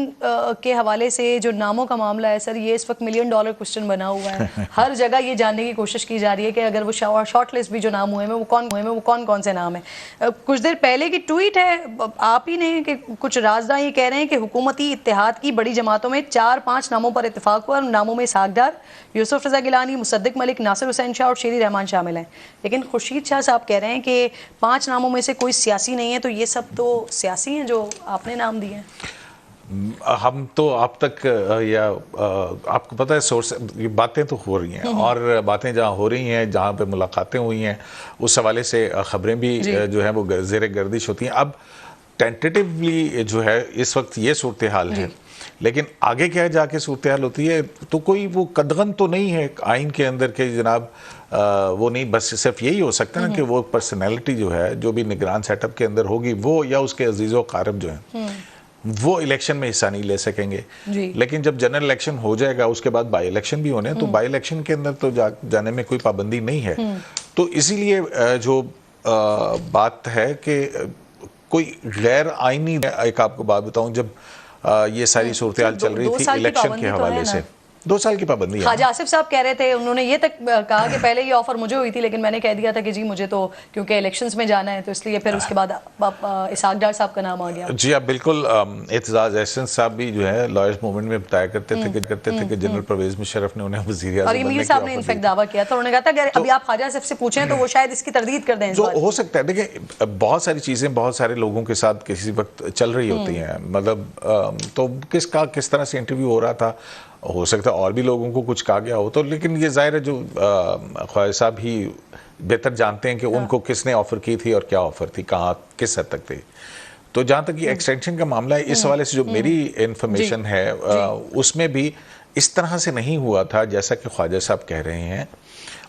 کے حوالے سے جو ناموں کا معاملہ ہے سر، یہ اس وقت $1 ملین کوسچن بنا ہوا ہے. ہر جگہ یہ جاننے کی کوشش کی جا رہی ہے کہ اگر وہ شارٹ لسٹ بھی جو نام ہوئے ہیں وہ کون سے نام ہیں. کچھ دیر پہلے کی ٹویٹ ہے آپ ہی نے کہ کچھ رازداں یہ کہہ رہے ہیں کہ حکومتی اتحاد کی بڑی جماعتوں میں 4-5 ناموں پر اتفاق ہوا، اور ناموں میں اسحاق ڈار، یوسف رضا گیلانی، مصدق ملک، ناصر حسین شاہ اور شیری رحمان شامل ہیں. لیکن خورشید شاہ صاحب کہہ رہے ہیں کہ 5 ناموں میں سے کوئی سیاسی نہیں ہے. تو یہ سب تو سیاسی ہیں جو آپ نے نام دیے ہیں. ہم تو آپ تک یا آپ کو پتہ ہے سورس باتیں تو ہو رہی ہیں، اور باتیں جہاں ہو رہی ہیں، جہاں پہ ملاقاتیں ہوئی ہیں، اس حوالے سے خبریں بھی جو ہیں وہ زیر گردش ہوتی ہیں. اب ٹینٹیٹیولی جو ہے اس وقت یہ صورتحال ہے، لیکن آگے کیا جا کے صورتحال ہوتی ہے تو کوئی وہ قدغن تو نہیں ہے آئین کے اندر کہ جناب وہ نہیں. بس صرف یہی ہو سکتا ہے کہ وہ پرسنالٹی جو ہے جو بھی نگران سیٹ اپ کے اندر ہوگی وہ یا اس کے عزیز و اقارب جو ہیں وہ الیکشن میں حصہ نہیں لے سکیں گے. لیکن جب جنرل الیکشن ہو جائے گا اس کے بعد بائی الیکشن بھی ہونے ہیں، تو بائی الیکشن کے اندر تو جانے میں کوئی پابندی نہیں ہے. تو اسی لیے جو بات ہے کہ کوئی غیر آئینی، ایک آپ کو بات بتاؤں، جب یہ ساری صورتحال چل رہی تھی الیکشن کے حوالے سے 2 سال کی پابندی ہے. خواجہ آصف صاحب کہہ رہے تھے، انہوں نے یہ تک کہا کہ پہلے یہ آفر مجھے ہوئی تھی لیکن میں نے کہہ دیا تھا کہ جی مجھے تو کیونکہ الیکشنز میں جانا ہے، تو اس لیے پھر اس کے بعد اسحاق ڈار صاحب کا نام آ گیا. جی آپ بالکل. اعتزاز احسن صاحب بھی جو ہے لائرز موومنٹ میں بتایا کرتے تھے کہ جنرل پرویز مشرف نے انہیں وزیر اعظم اور میر صاحب نے انفیکٹ دعویٰ کیا تھا، انہوں نے کہا تھا کہ ابھی آپ خواجہ آصف سے پوچھیں تو وہ شاید اس کی تردید کر دیں. جو ہو سکتا ہے، دیکھیں بہت ساری چیزیں بہت سارے لوگوں کے ساتھ کسی وقت چل رہی ہوتی ہیں، مطلب تو کس طرح سے انٹرویو ہو رہا تھا، ہو سکتا ہے اور بھی لوگوں کو کچھ کہا گیا ہو. تو لیکن یہ ظاہر ہے جو خواجہ صاحب ہی بہتر جانتے ہیں کہ ان کو کس نے آفر کی تھی اور کیا آفر تھی، کہاں کس حد تک تھی. تو جہاں تک یہ ایکسٹینشن کا معاملہ ہے، اس حوالے سے جو میری انفارمیشن ہے اس میں بھی اس طرح سے نہیں ہوا تھا جیسا کہ خواجہ صاحب کہہ رہے ہیں.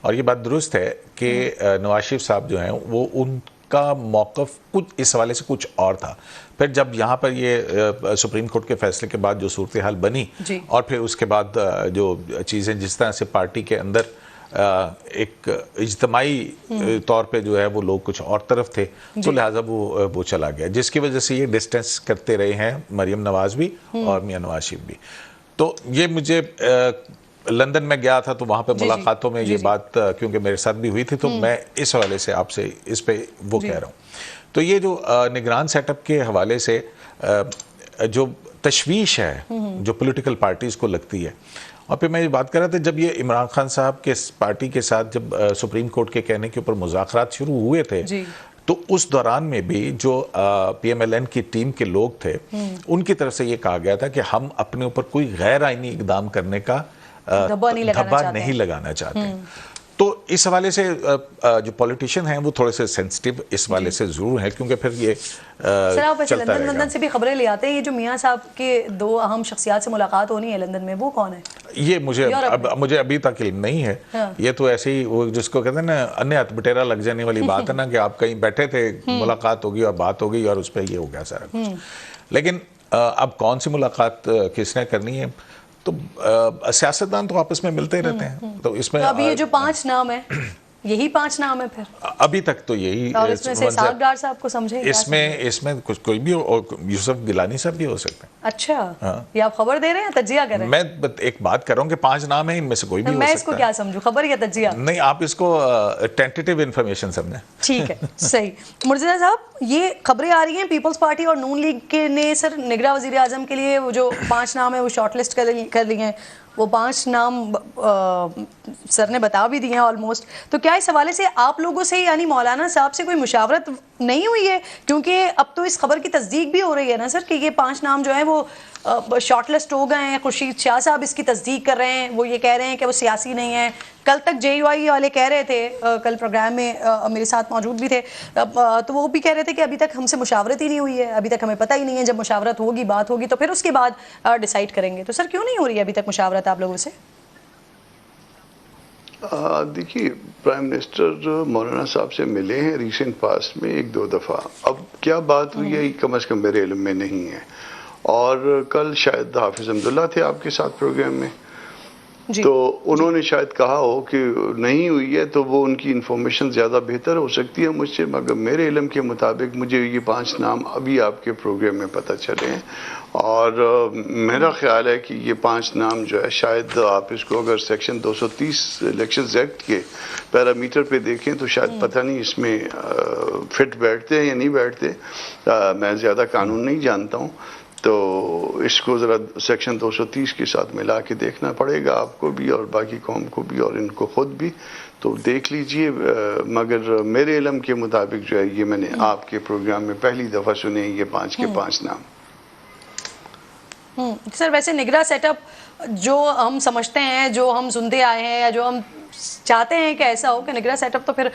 اور یہ بات درست ہے کہ نواز شریف صاحب جو ہیں وہ ان کا موقف کچھ اس حوالے سے کچھ اور تھا. پھر جب یہاں پر یہ سپریم کورٹ کے فیصلے کے بعد جو صورتحال بنی اور پھر اس کے بعد جو چیزیں جس طرح سے پارٹی کے اندر ایک اجتماعی طور پہ جو ہے وہ لوگ کچھ اور طرف تھے تو لہٰذا وہ چلا گیا, جس کی وجہ سے یہ ڈسٹینس کرتے رہے ہیں مریم نواز بھی اور میاں نواز شریف بھی. تو یہ مجھے لندن میں گیا تھا تو وہاں پہ ملاقاتوں میں یہ بات کیونکہ میرے ساتھ بھی ہوئی تھی تو میں اس حوالے سے آپ سے اس پہ وہ کہہ رہا ہوں. تو یہ جو نگران سیٹ اپ کے حوالے سے جو تشویش ہے جو پولیٹیکل پارٹیز کو لگتی ہے, اور پھر میں یہ بات کر رہا تھا جب یہ عمران خان صاحب کے پارٹی کے ساتھ جب سپریم کورٹ کے کہنے کے اوپر مذاکرات شروع ہوئے تھے تو اس دوران میں بھی جو پی ایم ایل این کی ٹیم کے لوگ تھے ان کی طرف سے یہ کہا گیا تھا کہ ہم اپنے اوپر کوئی غیر آئینی اقدام کرنے کا دھبا نہیں لگانا چاہتے. تو اس حوالے سے جو پولیٹیشین ہیں وہ تھوڑے سے سینسٹیو اس حوالے سے ضرور ہیں کیونکہ پھر یہ سر آپ ویسے چلتا رہے گا. لندن سے بھی خبریں لے آتے ہیں, یہ جو میاں صاحب کے 2 اہم شخصیات سے ملاقات ہونی ہے لندن میں, وہ کون ہے؟ یہ مجھے ابھی تک علم نہیں ہے. یہ تو ایسے ہی وہ جس کو کہتے ہیں نا انے ہاتھ بٹیرا لگ جانے والی بات ہے نا کہ آپ کہیں بیٹھے تھے, ملاقات ہوگی اور بات ہوگی اور اس پہ یہ ہو گیا سارا کچھ. لیکن اب کون سی ملاقات کس نے کرنی ہے تو سیاستدان تو آپس میں ملتے رہتے ہیں. تو اس میں اب یہ جو 5 نام ہیں یہی 5 نام ہے پھر ابھی تک تو یہی, اور اس میں سے اسحاق ڈار صاحب کو سمجھے اس میں کچھ کوئی بھی یوسف گیلانی صاحب بھی ہو سکتے ہیں. اچھا یہ آپ خبر دے رہے ہیں تجزیہ کر رہے ہیں؟ میں ایک بات کر رہا ہوں کہ 5 نام ہیں, ان میں سے کوئی بھی ہو سکتا ہے. میں اس کو کیا سمجھوں, خبر یا تجزیہ؟ نہیں آپ اس کو ٹینٹیٹیو انفارمیشن سمجھیں. ٹھیک ہے صحیح. مرتضیٰ صاحب یہ خبریں آ رہی ہیں پیپلز پارٹی اور نون لیگ کے نے سر نگراں وزیر اعظم کے لیے وہ جو 5 نام ہیں وہ شارٹ لسٹ کر لی ہیں, وہ 5 نام سر نے بتا بھی دیے ہیں آلموسٹ. تو کیا اس حوالے سے آپ لوگوں سے یعنی مولانا صاحب سے کوئی مشاورت نہیں ہوئی ہے؟ کیونکہ اب تو اس خبر کی تصدیق بھی ہو رہی ہے نا سر کہ یہ 5 نام جو ہیں وہ شارٹ لسٹ ہو گئے ہیں. خورشید شاہ صاحب اس کی تصدیق کر رہے ہیں, وہ یہ کہہ رہے ہیں کہ وہ سیاسی نہیں ہیں. کل تک جے یو آئی والے کہہ رہے تھے, کل پروگرام میں میرے ساتھ موجود بھی تھے, تو وہ بھی کہہ رہے تھے کہ ابھی تک ہم سے مشاورت ہی نہیں ہوئی ہے, ابھی تک ہمیں پتہ ہی نہیں ہے, جب مشاورت ہوگی بات ہوگی تو پھر اس کے بعد ڈیسائیڈ کریں گے. تو سر کیوں نہیں ہو رہی ہے ابھی تک مشاورت آپ لوگوں سے؟ دیکھیے پرائم منسٹر مولانا صاحب سے ملے ہیں ریسنٹ پاسٹ میں 1-2 دفعہ. اب کیا بات ہوئی ہے کم از کم میرے علم میں نہیں ہے. اور کل شاید حافظ عبداللہ تھے آپ کے ساتھ پروگرام میں, تو انہوں نے شاید کہا ہو کہ نہیں ہوئی ہے, تو وہ ان کی انفارمیشن زیادہ بہتر ہو سکتی ہے مجھ سے, مگر میرے علم کے مطابق مجھے یہ 5 نام ابھی آپ کے پروگرام میں پتہ چلے ہیں. اور میرا خیال ہے کہ یہ 5 نام جو ہے شاید آپ اس کو اگر سیکشن 230 الیکشنز ایکٹ کے پیرامیٹر پہ دیکھیں تو شاید پتہ نہیں اس میں فٹ بیٹھتے ہیں یا نہیں بیٹھتے. میں زیادہ قانون نہیں جانتا ہوں, تو اس کو ذرا سیکشن 230 کے ساتھ ملا کے دیکھنا پڑے گا آپ کو بھی اور باقی قوم کو بھی اور ان کو خود بھی. تو دیکھ لیجئے, مگر میرے علم کے مطابق جو ہے یہ میں نے آپ کے پروگرام میں پہلی دفعہ سنے یہ 5 کے 5 نام. سر ویسے نگراں سیٹ اپ جو ہم سمجھتے ہیں, جو ہم سنتے آئے ہیں, یا جو ہم چاہتے ہیں کہ ایسا ہو کہ نگراں سیٹ اپ تو پھر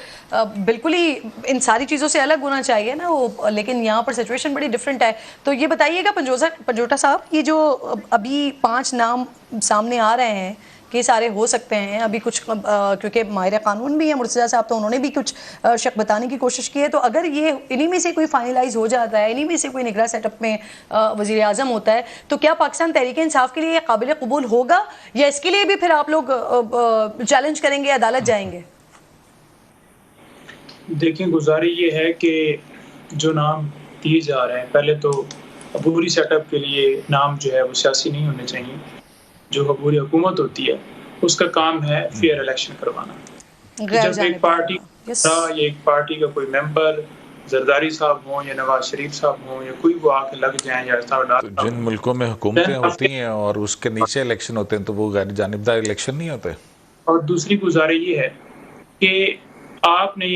بالکل ہی ان ساری چیزوں سے الگ ہونا چاہیے نا وہ, لیکن یہاں پر سچویشن بڑی ڈفرینٹ ہے. تو یہ بتائیے گا پنجوٹا صاحب, یہ جو ابھی 5 نام سامنے آ رہے ہیں کہ سارے ہو سکتے ہیں, ابھی کچھ کیونکہ ماہر قانون بھی ہیں مرتضیٰ صاحب, تو انہوں نے بھی کچھ شک بتانے کی کوشش کی ہے, تو اگر یہ انہی میں سے کوئی فائنلائز ہو جاتا ہے, انہی میں سے کوئی نگراں سیٹ اپ میں وزیر اعظم ہوتا ہے, تو کیا پاکستان تحریک انصاف کے لیے یہ قابل قبول ہوگا, یا اس کے لیے بھی پھر آپ لوگ چیلنج کریں گے, عدالت جائیں گے؟ دیکھیں گزاری یہ ہے کہ جو نام دیے جا رہے ہیں, پہلے تو عبوری سیٹ اپ کے لیے نام جو ہے وہ سیاسی نہیں ہونے چاہیے. جو عبوری حکومت ہوتی ہے اس کا کام ہے فیئر الیکشن کروانا. جب ایک پارٹی یا ایک پارٹی کا کوئی ممبر زرداری صاحب ہوں یا نواز شریف صاحب ہوں یا کوئی وہ آ کے لگ جائیں یا جن ملکوں میں حکومتیں ہوتی ہیں اور اس کے نیچے الیکشن ہوتے ہیں تو وہ غیر جانبدار الیکشن نہیں ہوتے. اور دوسری گزارش یہ ہے کہ آپ نے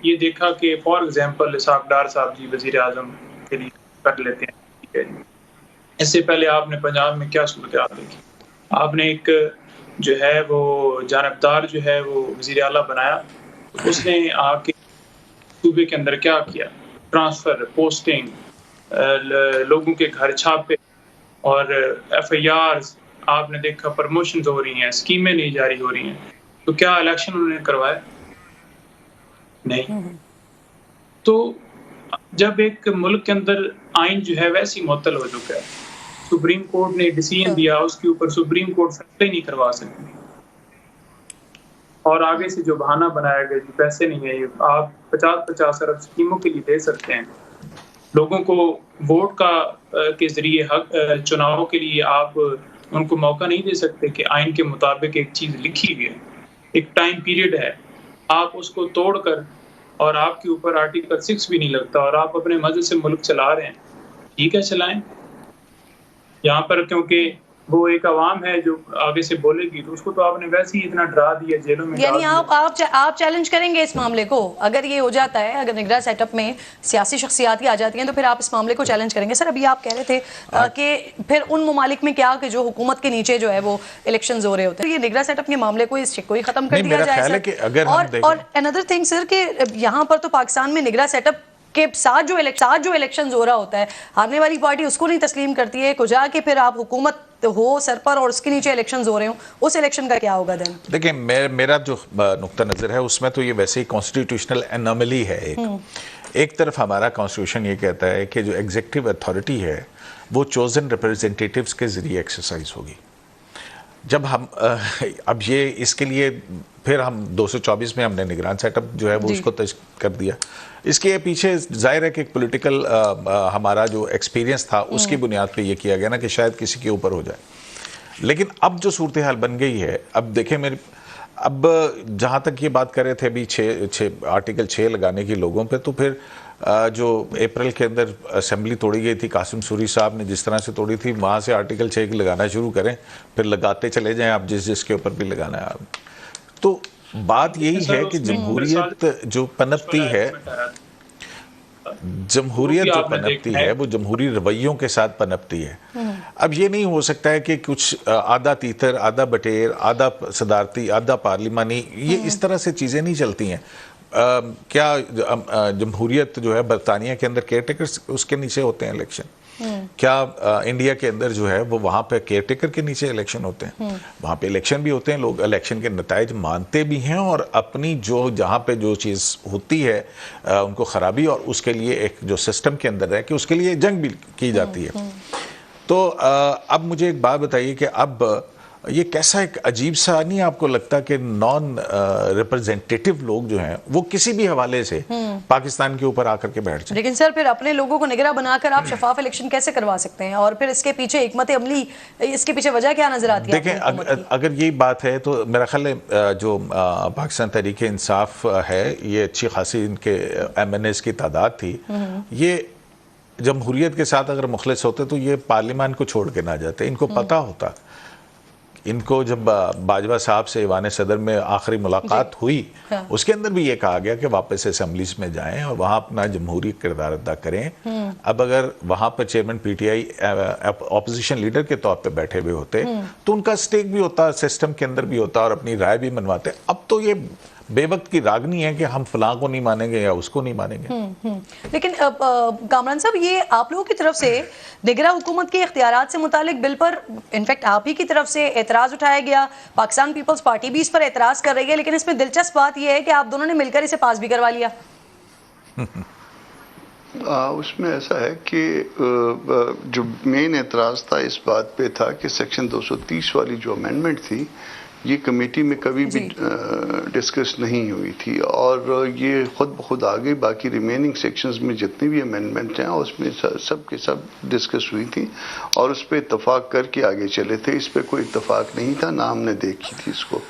یہ دیکھا کہ فار ایگزامپل اسحاق ڈار صاحب جی وزیر اعظم کے لیے کر لیتے ہیں, اس سے پہلے آپ نے پنجاب میں کیا صورتحال دیکھی, آپ نے ایک جو ہے وہ جانبدار جو ہے وہ وزیر اعلیٰ بنایا, اس نے آ کے صوبے کے اندر کیا کیا, ٹرانسفر, پوسٹنگ, لوگوں کے گھر چھاپے اور ایف آئی آرز آپ نے دیکھا, پرموشنز ہو رہی ہیں, اسکیمیں نہیں جاری ہو رہی ہیں. تو کیا الیکشن انہوں نے کروایا؟ نہیں. تو جب ایک ملک کے اندر آئین جو ہے ویسی معطل ہو چکا ہے, سپریم کورٹ نے ڈیسیژن دیا, اس کے اوپر سپریم کورٹ فیصلے نہیں کروا سکتی, اور آگے سے جو بہانہ بنایا گیا جو پیسے نہیں ہیں, آپ 50 ارب اسکیموں کے لیے دے سکتے ہیں, لوگوں کو ووٹ کے ذریعے چناؤ کے لیے آپ ان کو موقع نہیں دے سکتے کہ آئین کے مطابق ایک چیز لکھی ہوئی ہے, ایک ٹائم پیریڈ ہے, آپ اس کو توڑ کر, اور آپ کے اوپر آرٹیکل 6 بھی نہیں لگتا, اور آپ اپنے مزے سے ملک چلا رہے ہیں. ٹھیک ہے چلائیں یہاں پر, کیونکہ وہ ایک عوام ہے جو آگے سے بولے گی, تو اس کو تو آپ نے ویسے ہی اتنا ڈرا دیا, جیلوں میں یعنی آپ چیلنج کریں گے اس معاملے کو اگر یہ ہو جاتا ہے, اگر نگراں سیٹ اپ میں سیاسی شخصیات ہی آ جاتی ہیں تو پھر آپ اس معاملے کو چیلنج کریں گے؟ سر ابھی آپ کہہ رہے تھے کہ پھر ان ممالک میں کیا کہ جو حکومت کے نیچے جو ہے وہ الیکشنز ہو رہے ہوتے ہیں, یہ نگراں سیٹ اپ کے معاملے کو اس کو ہی ختم کر دیا جائے. اور اندر تھنگ سر کہ یہاں پر تو پاکستان میں نگراں سیٹ اپ کے ساتھ جو الیکشنز ہو رہا ہوتا ہے, ہارنے والی پارٹی اس کو نہیں تسلیم کرتی ہے, کجا کے پھر آپ حکومت ہو سر پر اور اس کے نیچے الیکشنز ہو رہے ہوں, اس الیکشن کا کیا ہوگا دن؟ دیکھیں میرا جو نقطہ نظر ہے اس میں تو یہ ویسے ہی کانسٹیٹیوشنل انوملی ہے. ایک طرف ہمارا کانسٹیٹیوشن یہ کہتا ہے کہ جو ایگزیکٹو اتھارٹی ہے وہ چوزن ریپرزنٹیٹیوز کے ذریعے ایکسرسائز ہوگی. جب ہم اب یہ اس کے لیے پھر ہم 224 میں ہم نے نگران سیٹ اپ جو ہے وہ اس کو کر دیا. اس کے پیچھے ظاہر ہے کہ ایک پولیٹیکل ہمارا جو ایکسپیرینس تھا اس کی بنیاد پہ یہ کیا گیا نا کہ شاید کسی کے اوپر ہو جائے. لیکن اب جو صورتحال بن گئی ہے, اب دیکھیں اب جہاں تک یہ بات کر رہے تھے ابھی آرٹیکل 6 لگانے کی لوگوں پہ, تو پھر جو اپریل کے اندر اسمبلی توڑی گئی تھی, قاسم سوری صاحب نے جس طرح سے توڑی تھی, وہاں سے آرٹیکل 6 کی لگانا شروع کریں, پھر لگاتے چلے جائیں آپ جس کے اوپر بھی لگانا ہے. تو بات یہی ہے کہ جمہوریت جو پنپتی ہے, وہ جمہوری رویوں کے ساتھ پنپتی ہے. اب یہ نہیں ہو سکتا ہے کہ کچھ آدھا تیتر, آدھا بٹیر, آدھا صدارتی, آدھا پارلیمانی, یہ اس طرح سے چیزیں نہیں چلتی ہیں. کیا جمہوریت جو ہے برطانیہ کے اندر کیئر ٹیکر اس کے نیچے ہوتے ہیں الیکشن؟ کیا انڈیا کے اندر جو ہے وہ وہاں پہ کیئر ٹیکر کے نیچے الیکشن ہوتے ہیں؟ وہاں پہ الیکشن بھی ہوتے ہیں, لوگ الیکشن کے نتائج مانتے بھی ہیں, اور اپنی جہاں پہ جو چیز ہوتی ہے ان کو خرابی, اور اس کے لیے ایک جو سسٹم کے اندر ہے کہ اس کے لیے جنگ بھی کی جاتی ہے. تو اب مجھے ایک بات بتائیے کہ اب یہ کیسا ایک عجیب سا نہیں آپ کو لگتا کہ نان ریپرزینٹیٹیو لوگ جو ہیں وہ کسی بھی حوالے سے پاکستان کے اوپر آ کر کے بیٹھ جائیں؟ لیکن سر پھر اپنے لوگوں کو نگراں بنا کر آپ شفاف الیکشن کیسے کروا سکتے ہیں؟ اور پھر اس کے پیچھے حکمت عملی, اس کے پیچھے وجہ کیا نظر آتی ہے؟ دیکھیں اگر یہی بات ہے تو میرا خیال ہے جو پاکستان تحریک انصاف ہے, یہ اچھی خاصی ان کے ایم این ایز کی تعداد تھی, یہ جمہوریت کے ساتھ اگر مخلص ہوتے تو یہ پارلیمان کو چھوڑ کے نہ جاتے. ان کو پتہ ہوتا, ان کو جب باجوہ صاحب سے ایوان صدر میں آخری ملاقات ہوئی, اس کے اندر بھی یہ کہا گیا کہ واپس اسمبلیز میں جائیں اور وہاں اپنا جمہوری کردار ادا کریں. اب اگر وہاں پر chairman P T I opposition leader کے طور پہ بیٹھے ہوئے ہوتے تو ان کا سٹیک بھی ہوتا, سسٹم کے اندر بھی ہوتا, اور اپنی رائے بھی منواتے. اب تو یہ بے وقت کی راگنی ہے کہ ہم فلاں کو نہیں مانیں گے یا اس کو نہیں مانیں گے. لیکن کامران صاحب, یہ آپ لوگوں کی طرف سے نگراں حکومت کے اختیارات سے متعلق بل پر انفیکٹ آپ ہی کی طرف سے اعتراض اٹھایا گیا, پاکستان پیپلز پارٹی بھی اس پر اعتراض کر رہی ہے, لیکن اس میں دلچسپ بات یہ ہے کہ آپ دونوں نے مل کر اسے پاس بھی کروا لیا. اس میں ایسا ہے کہ جو مین اعتراض تھا اس بات پہ تھا کہ سیکشن 230 والی جو امینڈمنٹ تھی یہ کمیٹی میں کبھی بھی ڈسکس نہیں ہوئی تھی, اور یہ خود بخود آگے باقی ریمیننگ سیکشنز میں جتنی بھی امینڈمنٹ ہیں اس میں سب کے سب ڈسکس ہوئی تھی, اور اس پہ اتفاق کر کے آگے چلے تھے. اس پہ کوئی اتفاق نہیں تھا, نہ ہم نے دیکھی تھی اس کو.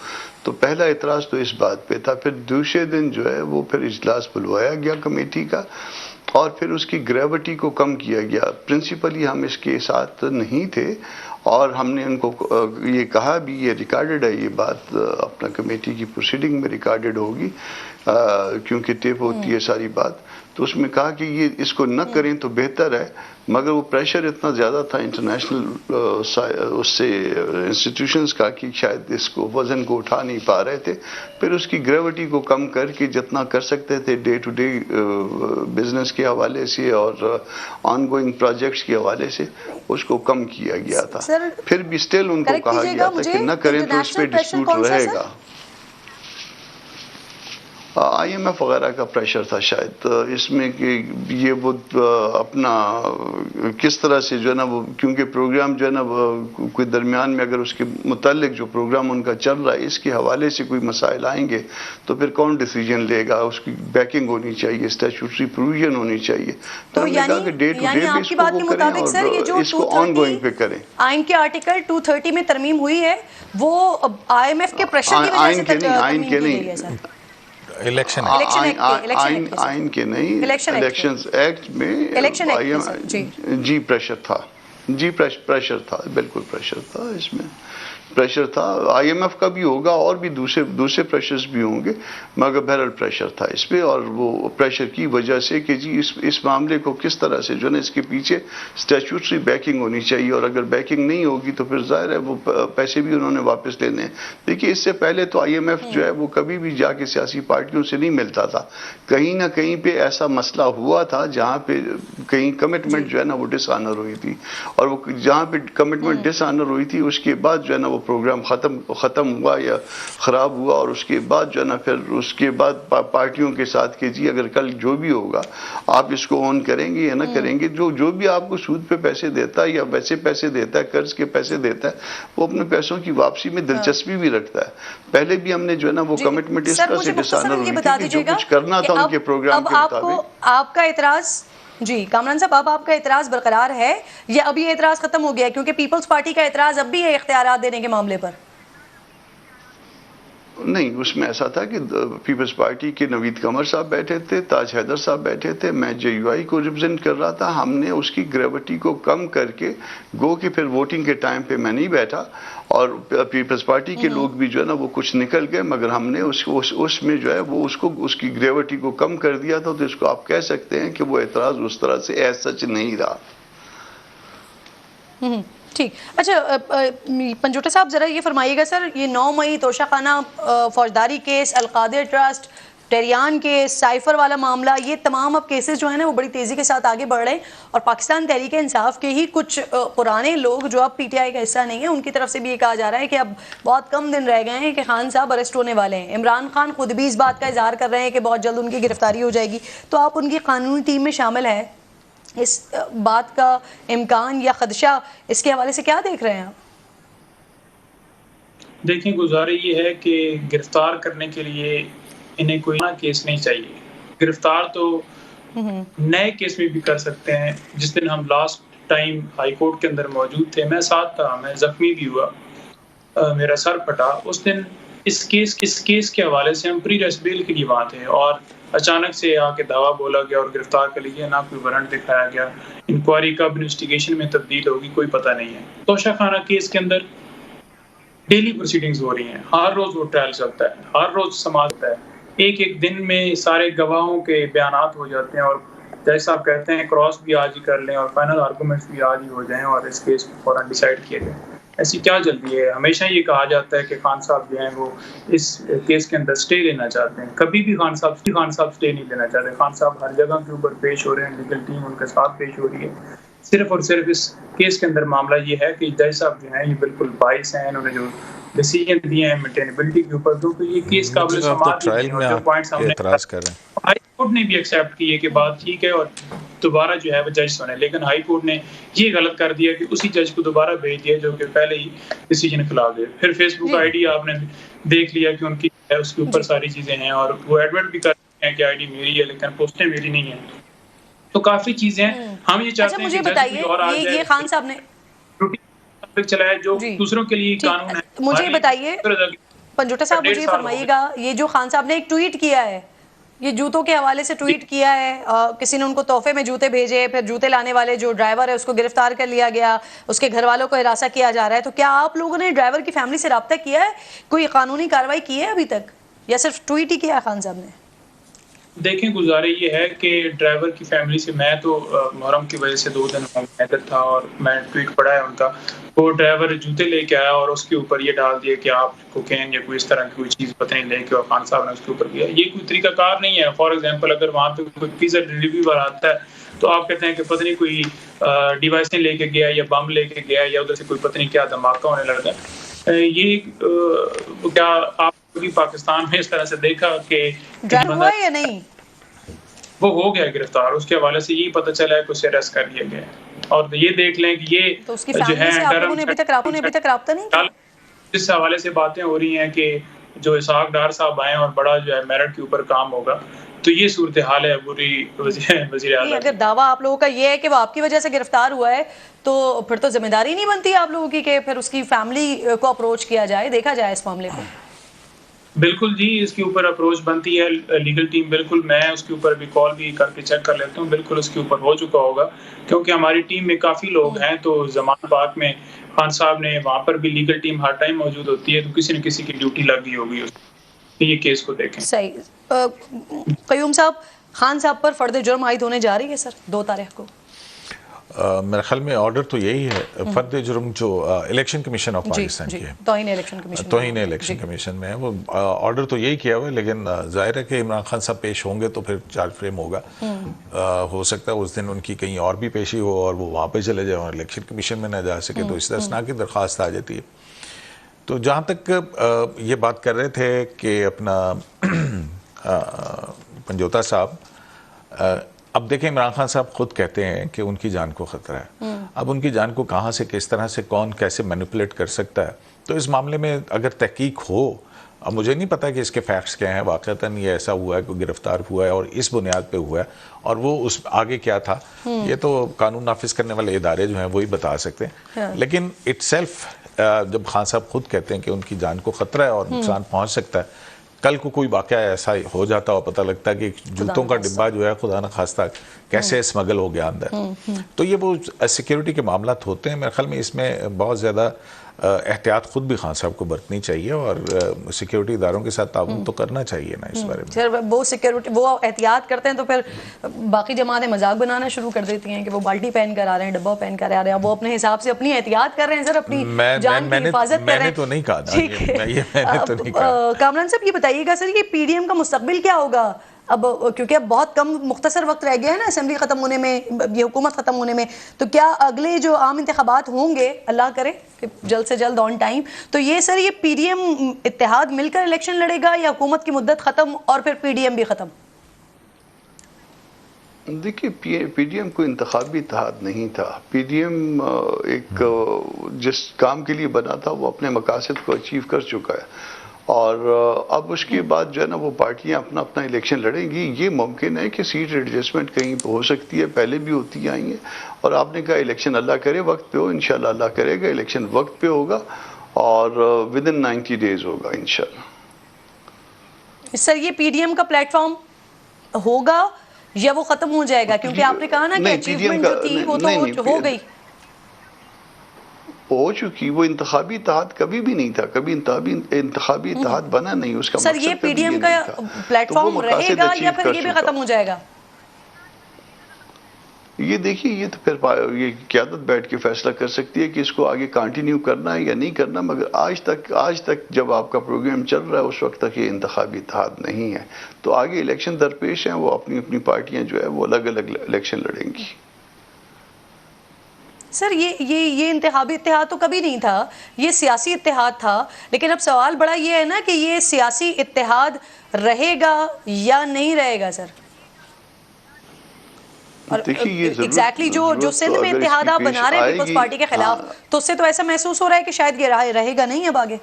تو پہلا اعتراض تو اس بات پہ تھا. پھر دوسرے دن جو ہے وہ پھر اجلاس بلوایا گیا کمیٹی کا, اور پھر اس کی گریوٹی کو کم کیا گیا. پرنسپلی ہم اس کے ساتھ نہیں تھے, اور ہم نے ان کو یہ کہا بھی, یہ ریکارڈڈ ہے یہ بات, اپنا کمیٹی کی پروسیڈنگ میں ریکارڈڈ ہوگی کیونکہ ٹیپ ہوتی ہے ساری بات. تو اس میں کہا کہ یہ اس کو نہ کریں تو بہتر ہے, مگر وہ پریشر اتنا زیادہ تھا انٹرنیشنل اس سے انسٹیٹیوشنز کا کہ شاید اس کو وزن کو اٹھا نہیں پا رہے تھے. پھر اس کی گریوٹی کو کم کر کے جتنا کر سکتے تھے ڈے ٹو ڈے بزنس کے حوالے سے اور آن گوئنگ پروجیکٹس کے حوالے سے اس کو کم کیا گیا تھا. پھر بھی اسٹل ان کو کہا گیا تھا کہ نہ کریں تو اس پہ ڈسپیوٹ رہے گا. IMF وغیرہ کا پریشر تھا شاید اس میں کہ یہ وہ اپنا کس طرح سے جو ہے نا وہ، کیونکہ پروگرام جو ہے نا کوئی درمیان میں اگر اس کے متعلق جو پروگرام ان کا چل رہا ہے اس کے حوالے سے کوئی مسائل آئیں گے تو پھر کون ڈیسیجن لے گا، اس کی بیکنگ ہونی چاہیے، اسٹیچوٹری پروویژن ہونی چاہیے. تو یعنی آپ کی بات کے مطابق سر یہ جو اس کو آن گوئنگ پہ کریں. آئین کے آرٹیکل 230 میں ترمیم ہوئی ہے وہ IMF کے پریشر کی وجہ سے آئین کے نہیں، الیکشن آئین کے نہیں، الیکشن ایکٹ میں جی پریشر تھا، جی پریشر تھا، بالکل پریشر تھا، اس میں پریشر تھا. IMF کا بھی ہوگا اور بھی دوسرے پریشرز بھی ہوں گے، مگر بہرحال پریشر تھا اس پہ. اور وہ پریشر کی وجہ سے کہ جی اس معاملے کو کس طرح سے جو ہے نا اس کے پیچھے اسٹیچوٹری بیکنگ ہونی چاہیے، اور اگر بیکنگ نہیں ہوگی تو پھر ظاہر ہے وہ پیسے بھی انہوں نے واپس لینے ہیں. دیکھیے اس سے پہلے تو IMF جو ہے وہ کبھی بھی جا کے سیاسی پارٹیوں سے نہیں ملتا تھا. کہیں نہ کہیں پہ ایسا مسئلہ ہوا تھا جہاں پہ کہیں کمٹمنٹ جو ہے نا وہ ڈس آنر ہوئی تھی، اور وہ جہاں پہ کمٹمنٹ ڈس آنر ہوئی تھی اس کے بعد جو ہے نا وہ پروگرام ختم ہوا یا خراب ہوا. اور اس کے بعد جو ہے نا پھر اس کے بعد پارٹیوں کے ساتھ کہ جی اگر کل جو بھی ہوگا آپ اس کو آن کریں گے یا نہ کریں گے، جو بھی آپ کو سود پہ پیسے دیتا ہے یا ویسے پیسے دیتا ہے، قرض کے پیسے دیتا ہے، وہ اپنے پیسوں کی واپسی میں دلچسپی بھی رکھتا ہے. پہلے بھی ہم نے جو ہے نا وہ کمٹمنٹ اس طرح سے ڈسآنر ہوئی تھی کہ جو کچھ کرنا تھا ان کے پروگرام کے مطابق. آپ کا اعتراض جی کامران صاحب، اب آپ کا اعتراض برقرار ہے یا ابھی یہ اعتراض ختم ہو گیا ہے؟ کیونکہ پیپلز پارٹی کا اعتراض اب بھی ہے اختیارات دینے کے معاملے پر. نہیں، اس میں ایسا تھا کہ پیپلز پارٹی کے نوید قمر صاحب بیٹھے تھے، تاج حیدر صاحب بیٹھے تھے، میں JUI کو ریپرزینٹ کر رہا تھا. ہم نے اس کی گریوٹی کو کم کر کے گو کہ پھر ووٹنگ کے ٹائم پہ میں نہیں بیٹھا، اور پیپلز پارٹی کے لوگ بھی جو ہے نا وہ کچھ نکل گئے، مگر ہم نے اس میں جو ہے وہ اس کی گریوٹی کو کم کر دیا تھا. تو اس کو آپ کہہ سکتے ہیں کہ وہ اعتراض اس طرح سے ایز سچ نہیں رہا. ٹھیک. اچھا پنجوٹا صاحب ذرا یہ فرمائیے گا سر، یہ 9 مئی توشہ خانہ فوجداری کیس، القادر ٹرسٹ، ٹیریان کیس، سائفر والا معاملہ، یہ تمام اب کیسز جو ہیں نا وہ بڑی تیزی کے ساتھ آگے بڑھ رہے ہیں، اور پاکستان تحریک انصاف کے ہی کچھ پرانے لوگ جو اب PTI کا حصہ نہیں ہیں ان کی طرف سے بھی یہ کہا جا رہا ہے کہ اب بہت کم دن رہ گئے ہیں کہ خان صاحب اریسٹ ہونے والے ہیں. عمران خان خود بھی اس بات کا اظہار کر رہے ہیں کہ بہت جلد ان کی گرفتاری ہو جائے گی. تو آپ ان کی قانونی ٹیم میں شامل ہیں، اس بات کا امکان یا خدشہ اس کے حوالے سے کیا دیکھ رہے ہیں آپ؟ دیکھیں گزارا یہ ہے کہ گرفتار کرنے کے لیے انہیں کوئی نہ کیس نہیں چاہیے. گرفتار تو نئے کیس میں بھی کر سکتے ہیں. جس دن ہم لاسٹ ٹائم ہائی کورٹ کے اندر موجود تھے، میں ساتھ تھا، میں زخمی بھی ہوا، میرا سر پھٹا. اس دن اس کیس کے حوالے سے ہم پری ریسٹ بیل کے لیے وہاں تھے، اور اچانک سے آ کے دعویٰ بولا گیا اور گرفتار کر لیجیے، نہ کوئی وارنٹ دکھایا گیا. انکوائری کب انویسٹیگیشن میں تبدیل ہوگی کوئی پتہ نہیں ہے. توشہ خانہ کیس کے اندر ڈیلی پروسیڈنگز ہو رہی ہیں، ہر روز وہ ٹرائل چلتا ہے، ہر روز سماعت ہوتا ہے. ایک دن میں سارے گواہوں کے بیانات ہو جاتے ہیں، اور جج صاحب کہتے ہیں کراس بھی آج ہی کر لیں اور فائنل آرگومنٹس بھی آج ہی ہو جائیں اور اس کیس کو فوراً ڈیسائیڈ کیا جائے. ایسی کیا جلدی ہے؟ ہمیشہ یہ کہا جاتا ہے کہ خان صاحب جو ہیں وہ اس کیس کے اندر سٹے لینا چاہتے ہیں. کبھی بھی خان صاحب سٹے نہیں لینا چاہتے. خان صاحب ہر جگہ کے اوپر پیش ہو رہے ہیں، لیگل ٹیم ان کے ساتھ پیش ہو رہی ہے. صرف اور صرف اس کیس کے اندر معاملہ یہ ہے کہ جج صاحب جو ہیں یہ بالکل باعث ہیں، انہوں نے جو ڈیسیجن دیے ہیں مینٹینیبلٹی کے اوپر، کیونکہ یہ کیس قابل سماعت ہے. جو پوائنٹس ہم نے اعتراض کر رہے ہیں، ہائی کورٹ نے بھی ایکسیپٹ کی ہے کہ بات ٹھیک ہے اور دوبارہ جو ہے وہ جج سنے، لیکن ہائی کورٹ نے یہ غلط کر دیا کہ اسی جج کو دوبارہ بھیج دیا جو کہ پہلے ہی ڈیسیجن خلاف دے. پھر فیس بک ID آپ نے دیکھ لیا کہ ان کی اس کے اوپر ساری چیزیں ہیں، اور وہ ایڈمٹ بھی کرتے ہیں کہ ID میری ہے لیکن پوسٹیں میری نہیں ہیں. تو کافی چیزیں ہم یہ چاہتے ہیں کہ بتائیے یہ خان صاحب نے چلایا جو دوسروں کے لیے قانون ہے. مجھے بتائیے پنجوٹا صاحب، مجھے فرمائیے گا، یہ جو خان صاحب نے ایک ٹویٹ کیا ہے، یہ جوتوں کے حوالے سے ٹویٹ کیا ہے، کسی نے ان کو تحفے میں جوتے بھیجے، پھر جوتے لانے والے جو ڈرائیور ہے اس کو گرفتار کر لیا گیا، اس کے گھر والوں کو ہراساں کیا جا رہا ہے. تو کیا آپ لوگوں نے ڈرائیور کی فیملی سے رابطہ کیا ہے؟ کوئی قانونی کارروائی کی ہے ابھی تک، یا صرف ٹویٹ ہی کیا ہے خان صاحب نے؟ دیکھیں گزارا یہ ہے کہ ڈرائیور کی فیملی سے میں تو محرم کی وجہ سے 2 دن محدود تھا، اور میں ٹویٹ پڑھا ہے ان کا. وہ ڈرائیور جوتے لے کے آیا اور اس کے اوپر یہ ڈال دیا کہ آپ کوکین یا کوئی اس طرح کی کوئی چیز پتہ نہیں لے کے، اور خان صاحب نے اس کے اوپر کیا. یہ کوئی طریقہ کار نہیں ہے. فار ایگزامپل اگر وہاں پہ کوئی پیزا ڈلیوری والا آتا ہے تو آپ کہتے ہیں کہ پتہ نہیں کوئی ڈیوائسیں لے کے گیا یا بم لے کے گیا یا ادھر سے کوئی پتہ نہیں کیا دھماکہ ہونے لگا. یہ کیا آپ کبھی پاکستان میں اس طرح سے دیکھا کہ ڈرائیور ہوا ہے یا نہیں؟ وہ ہو گیا گرفتار. اس کے حوالے سے یہی پتہ چلا ہے کہ اسے اریسٹ کر لیا گیا. اور یہ دیکھ لیں کہ یہ تو اس کی فیملی سے آپ لوگوں نے ابھی تک رابطہ نہیں کیا؟ اس حوالے سے باتیں ہو رہی ہیں کہ جو اسحاق ڈار صاحب آئے اور بڑا جو ہے میرٹ کے اوپر کام ہوگا. تو یہ صورتحال ہے پوری وزیر اعلیٰ. اگر دعویٰ آپ لوگوں کا یہ ہے کہ وہ آپ کی وجہ سے گرفتار ہوا ہے تو پھر تو ذمہ داری نہیں بنتی آپ لوگوں کی کہ پھر اس کی فیملی کو اپروچ کیا جائے, دیکھا جائے اس معاملے کو. بالکل جی, اس کے اوپر اپروچ بنتی ہے لیگل ٹیم. بالکل میں اس کے اوپر بھی کال بھی کر کے چیک کر لیتا ہوں. بالکل اس کے اوپر ہو چکا ہوگا کیونکہ ہماری ٹیم میں کافی لوگ ہیں. تو زمان پاک میں خان صاحب نے وہاں پر بھی لیگل ٹیم ہر ٹائم موجود ہوتی ہے, تو کسی نہ کسی کی ڈیوٹی لگ گئی ہوگی یہ کیس کو دیکھیں. صحیح. قیوم صاحب, خان صاحب پر فرد جرم عائد ہونے جا رہی ہے سر 2 تاریخ کو. میرے خیال میں آرڈر تو یہی ہے. فرد جرم جو الیکشن کمیشن آف پاکستان کی ہے, توہین الیکشن کمیشن, توہین الیکشن کمیشن میں ہے, وہ آرڈر تو یہی کیا ہوا ہے. لیکن ظاہر ہے کہ عمران خان صاحب پیش ہوں گے تو پھر چارج فریم ہوگا. ہو سکتا ہے اس دن ان کی کہیں اور بھی پیشی ہو اور وہ وہاں پہ چلے جائیں اور الیکشن کمیشن میں نہ جا سکے, تو استثناء کی درخواست آ جاتی ہے. تو جہاں تک یہ بات کر رہے تھے کہ اپنا پنجوتا صاحب, اب دیکھیں عمران خان صاحب خود کہتے ہیں کہ ان کی جان کو خطرہ ہے. اب ان کی جان کو کہاں سے, کس طرح سے, کون کیسے مینیپولیٹ کر سکتا ہے. تو اس معاملے میں اگر تحقیق ہو, اب مجھے نہیں پتا کہ اس کے فیکٹس کیا ہیں, واقعتاً یہ ایسا ہوا ہے کہ گرفتار ہوا ہے اور اس بنیاد پہ ہوا ہے, اور وہ اس آگے کیا تھا یہ تو قانون نافذ کرنے والے ادارے جو ہیں وہی بتا سکتے ہیں. لیکن اٹ سیلف جب خان صاحب خود کہتے ہیں کہ ان کی جان کو خطرہ ہے اور نقصان پہنچ سکتا ہے, کل کو کوئی واقعہ ایسا ہو جاتا ہو, پتہ لگتا ہے کہ جوتوں کا ڈبہ جو ہے خدا نہ خواستہ کیسے اسمگل ہو گیا اندر. تو یہ وہ سیکیورٹی کے معاملات ہوتے ہیں. میرے خیال میں اس میں بہت زیادہ احتیاط خود بھی خان صاحب کو برتنی چاہیے اور سیکیورٹی اداروں کے ساتھ تعاون تو کرنا چاہیے نا اس بارے میں. سر وہ سیکیورٹی وہ احتیاط کرتے ہیں تو پھر باقی جماعتیں مذاق بنانا شروع کر دیتی ہیں کہ وہ بالٹی پہن کر آ رہے ہیں, ڈبہ پہن کر آ رہے ہیں. وہ اپنے حساب سے اپنی احتیاط کر رہے ہیں سر, اپنی جان کی حفاظت کر رہے ہیں. میں نے تو نہیں کہا. کامران صاحب یہ بتائیے گا سر, یہ پی ڈی ایم کا مستقبل کیا ہوگا اب, کیونکہ اب بہت کم مختصر وقت رہ گیا ہے نا اسمبلی ختم ہونے میں, یہ حکومت ختم ہونے میں, تو کیا اگلے جو عام انتخابات ہوں گے, اللہ کرے کہ جلد سے جلد آن ٹائم, تو یہ سر یہ پی ڈی ایم اتحاد مل کر الیکشن لڑے گا یا حکومت کی مدت ختم اور پھر پی ڈی ایم بھی ختم؟ دیکھیے پی ڈی ایم کوئی انتخابی اتحاد نہیں تھا. پی ڈی ایم ایک جس کام کے لیے بنا تھا وہ اپنے مقاصد کو اچیو کر چکا ہے, اور اب اس کے بعد جو ہے نا وہ پارٹیاں اپنا اپنا الیکشن لڑیں گی. یہ ممکن ہے کہ سیٹ ایڈجسٹمنٹ کہیں پہ ہو سکتی ہے, پہلے بھی ہوتی آئی ہیں, اور آپ نے کہا الیکشن اللہ کرے وقت پہ ہو, انشاءاللہ اللہ کرے گا الیکشن وقت پہ ہوگا اور ود ان 90 days ہوگا انشاءاللہ. سر یہ پی ڈی ایم کا پلیٹ فارم ہوگا یا وہ ختم ہو جائے گا, کیونکہ آپ نے کہا نا کہ اچیومنٹ جو تھی وہ تو ہو گئی, ہو چکی. وہ انتخابی اتحاد کبھی بھی نہیں تھا, کبھی انتخابی اتحاد بنا نہیں. اس کا سر یہ پی ڈی ایم کا پلیٹ فارم رہے گا یا پھر یہ بھی ختم ہو جائے گا؟ یہ دیکھیے یہ تو پھر یہ قیادت بیٹھ کے فیصلہ کر سکتی ہے کہ اس کو آگے کنٹینیو کرنا ہے یا نہیں کرنا. مگر آج تک جب آپ کا پروگرام چل رہا ہے اس وقت تک یہ انتخابی اتحاد نہیں ہے. تو آگے الیکشن درپیش ہیں, وہ اپنی اپنی پارٹیاں جو ہے وہ الگ الگ الیکشن لڑیں گی. سر یہ انتخابی اتحاد تو کبھی نہیں تھا, یہ سیاسی اتحاد تھا. لیکن اب سوال بڑا یہ ہے نا کہ یہ سیاسی اتحاد رہے گا یا نہیں رہے گا سر؟ ایگزیکٹلی جو سندھ میں اتحاد آپ بنا رہے ہیں پیپلز پارٹی کے خلاف, تو اس سے تو ایسا محسوس ہو رہا ہے کہ شاید یہ رہے گا نہیں اب آگے.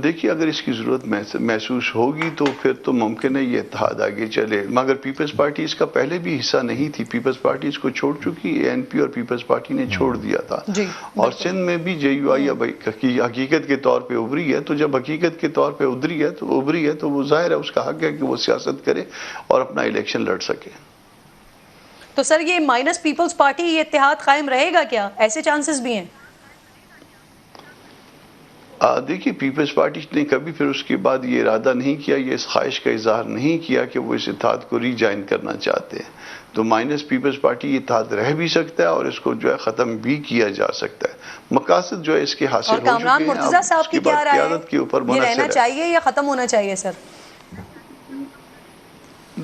دیکھیے اگر اس کی ضرورت محسوس ہوگی تو پھر تو ممکن ہے یہ اتحاد آگے چلے. مگر پیپلز پارٹی اس کا پہلے بھی حصہ نہیں تھی. پیپلز پارٹی اس کو چھوڑ چکی, اے این پی اور پیپلز پارٹی نے چھوڑ دیا تھا. اور سندھ میں بھی جے یو آئی اب حقیقت کے طور پہ ابھری ہے. تو جب حقیقت کے طور پہ ابھری ہے تو وہ ظاہر ہے اس کا حق ہے کہ وہ سیاست کرے اور اپنا الیکشن لڑ سکے. تو سر یہ مائنس پیپلز پارٹی یہ اتحاد قائم رہے گا کیا؟ ایسے چانسز بھی ہیں؟ دیکھیے پیپلز پارٹی نے کبھی پھر اس کے بعد یہ ارادہ نہیں کیا, یہ اس خواہش کا اظہار نہیں کیا کہ وہ اس اتحاد کو ری جوائن کرنا چاہتے ہیں. تو مائنس پیپلز پارٹی یہ اتحاد رہ بھی سکتا ہے اور اس کو جو ہے ختم بھی کیا جا سکتا ہے. مقاصد جو ہے اس کے حاصل ہو چکے ہیں. اور کامران مرتضیٰ صاحب کی کیا رائے ہے, قیادت کے اوپر یہ رہنا چاہیے یا ختم ہونا چاہیے سر؟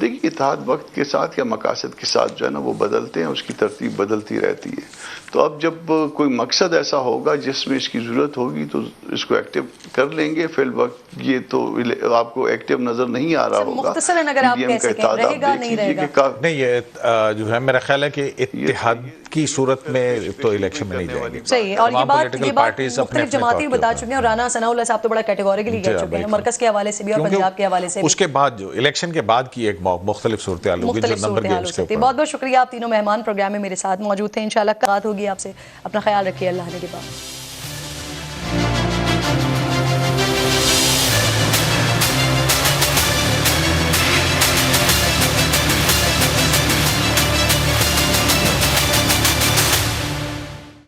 دیکھیے اتحاد وقت کے ساتھ یا مقاصد کے ساتھ جو ہے نا وہ بدلتے ہیں، اس کی ترتیب بدلتی رہتی ہے. تو اب جب کوئی مقصد ایسا ہوگا جس میں اس کی ضرورت ہوگی تو اس کو ایکٹیو کر لیں گے. فی الوقت یہ تو آپ کو ایکٹیو نظر نہیں آ رہا ہوگا. مختصراً اگر آپ کہہ سکیں رہے گا نہیں رہے گا؟ نہیں، یہ جو ہے میرا خیال ہے کہ اتحاد کی صورت میں تو الیکشن میں نہیں جائیں گے. صحیح. اور یہ بات مختلف جماعتیں بتا چکی ہیں، اور رانا ثناء اللہ صاحب تو بڑا کیٹیگوریکلی کہہ چکے ہیں مرکز کے حوالے سے بھی اور پنجاب کے حوالے سے بھی. اس کے بعد جو الیکشن کے بعد کی ایک مختلف صورتحال ہوگی جو نمبر گیم اس کے اوپر. بہت بہت شکریہ، آپ تینوں مہمان پروگرام میں میرے ساتھ موجود تھے. انشاءاللہ بات ہوگی آپ سے. اپنا خیال رکھیے. اللہ نے کے بعد.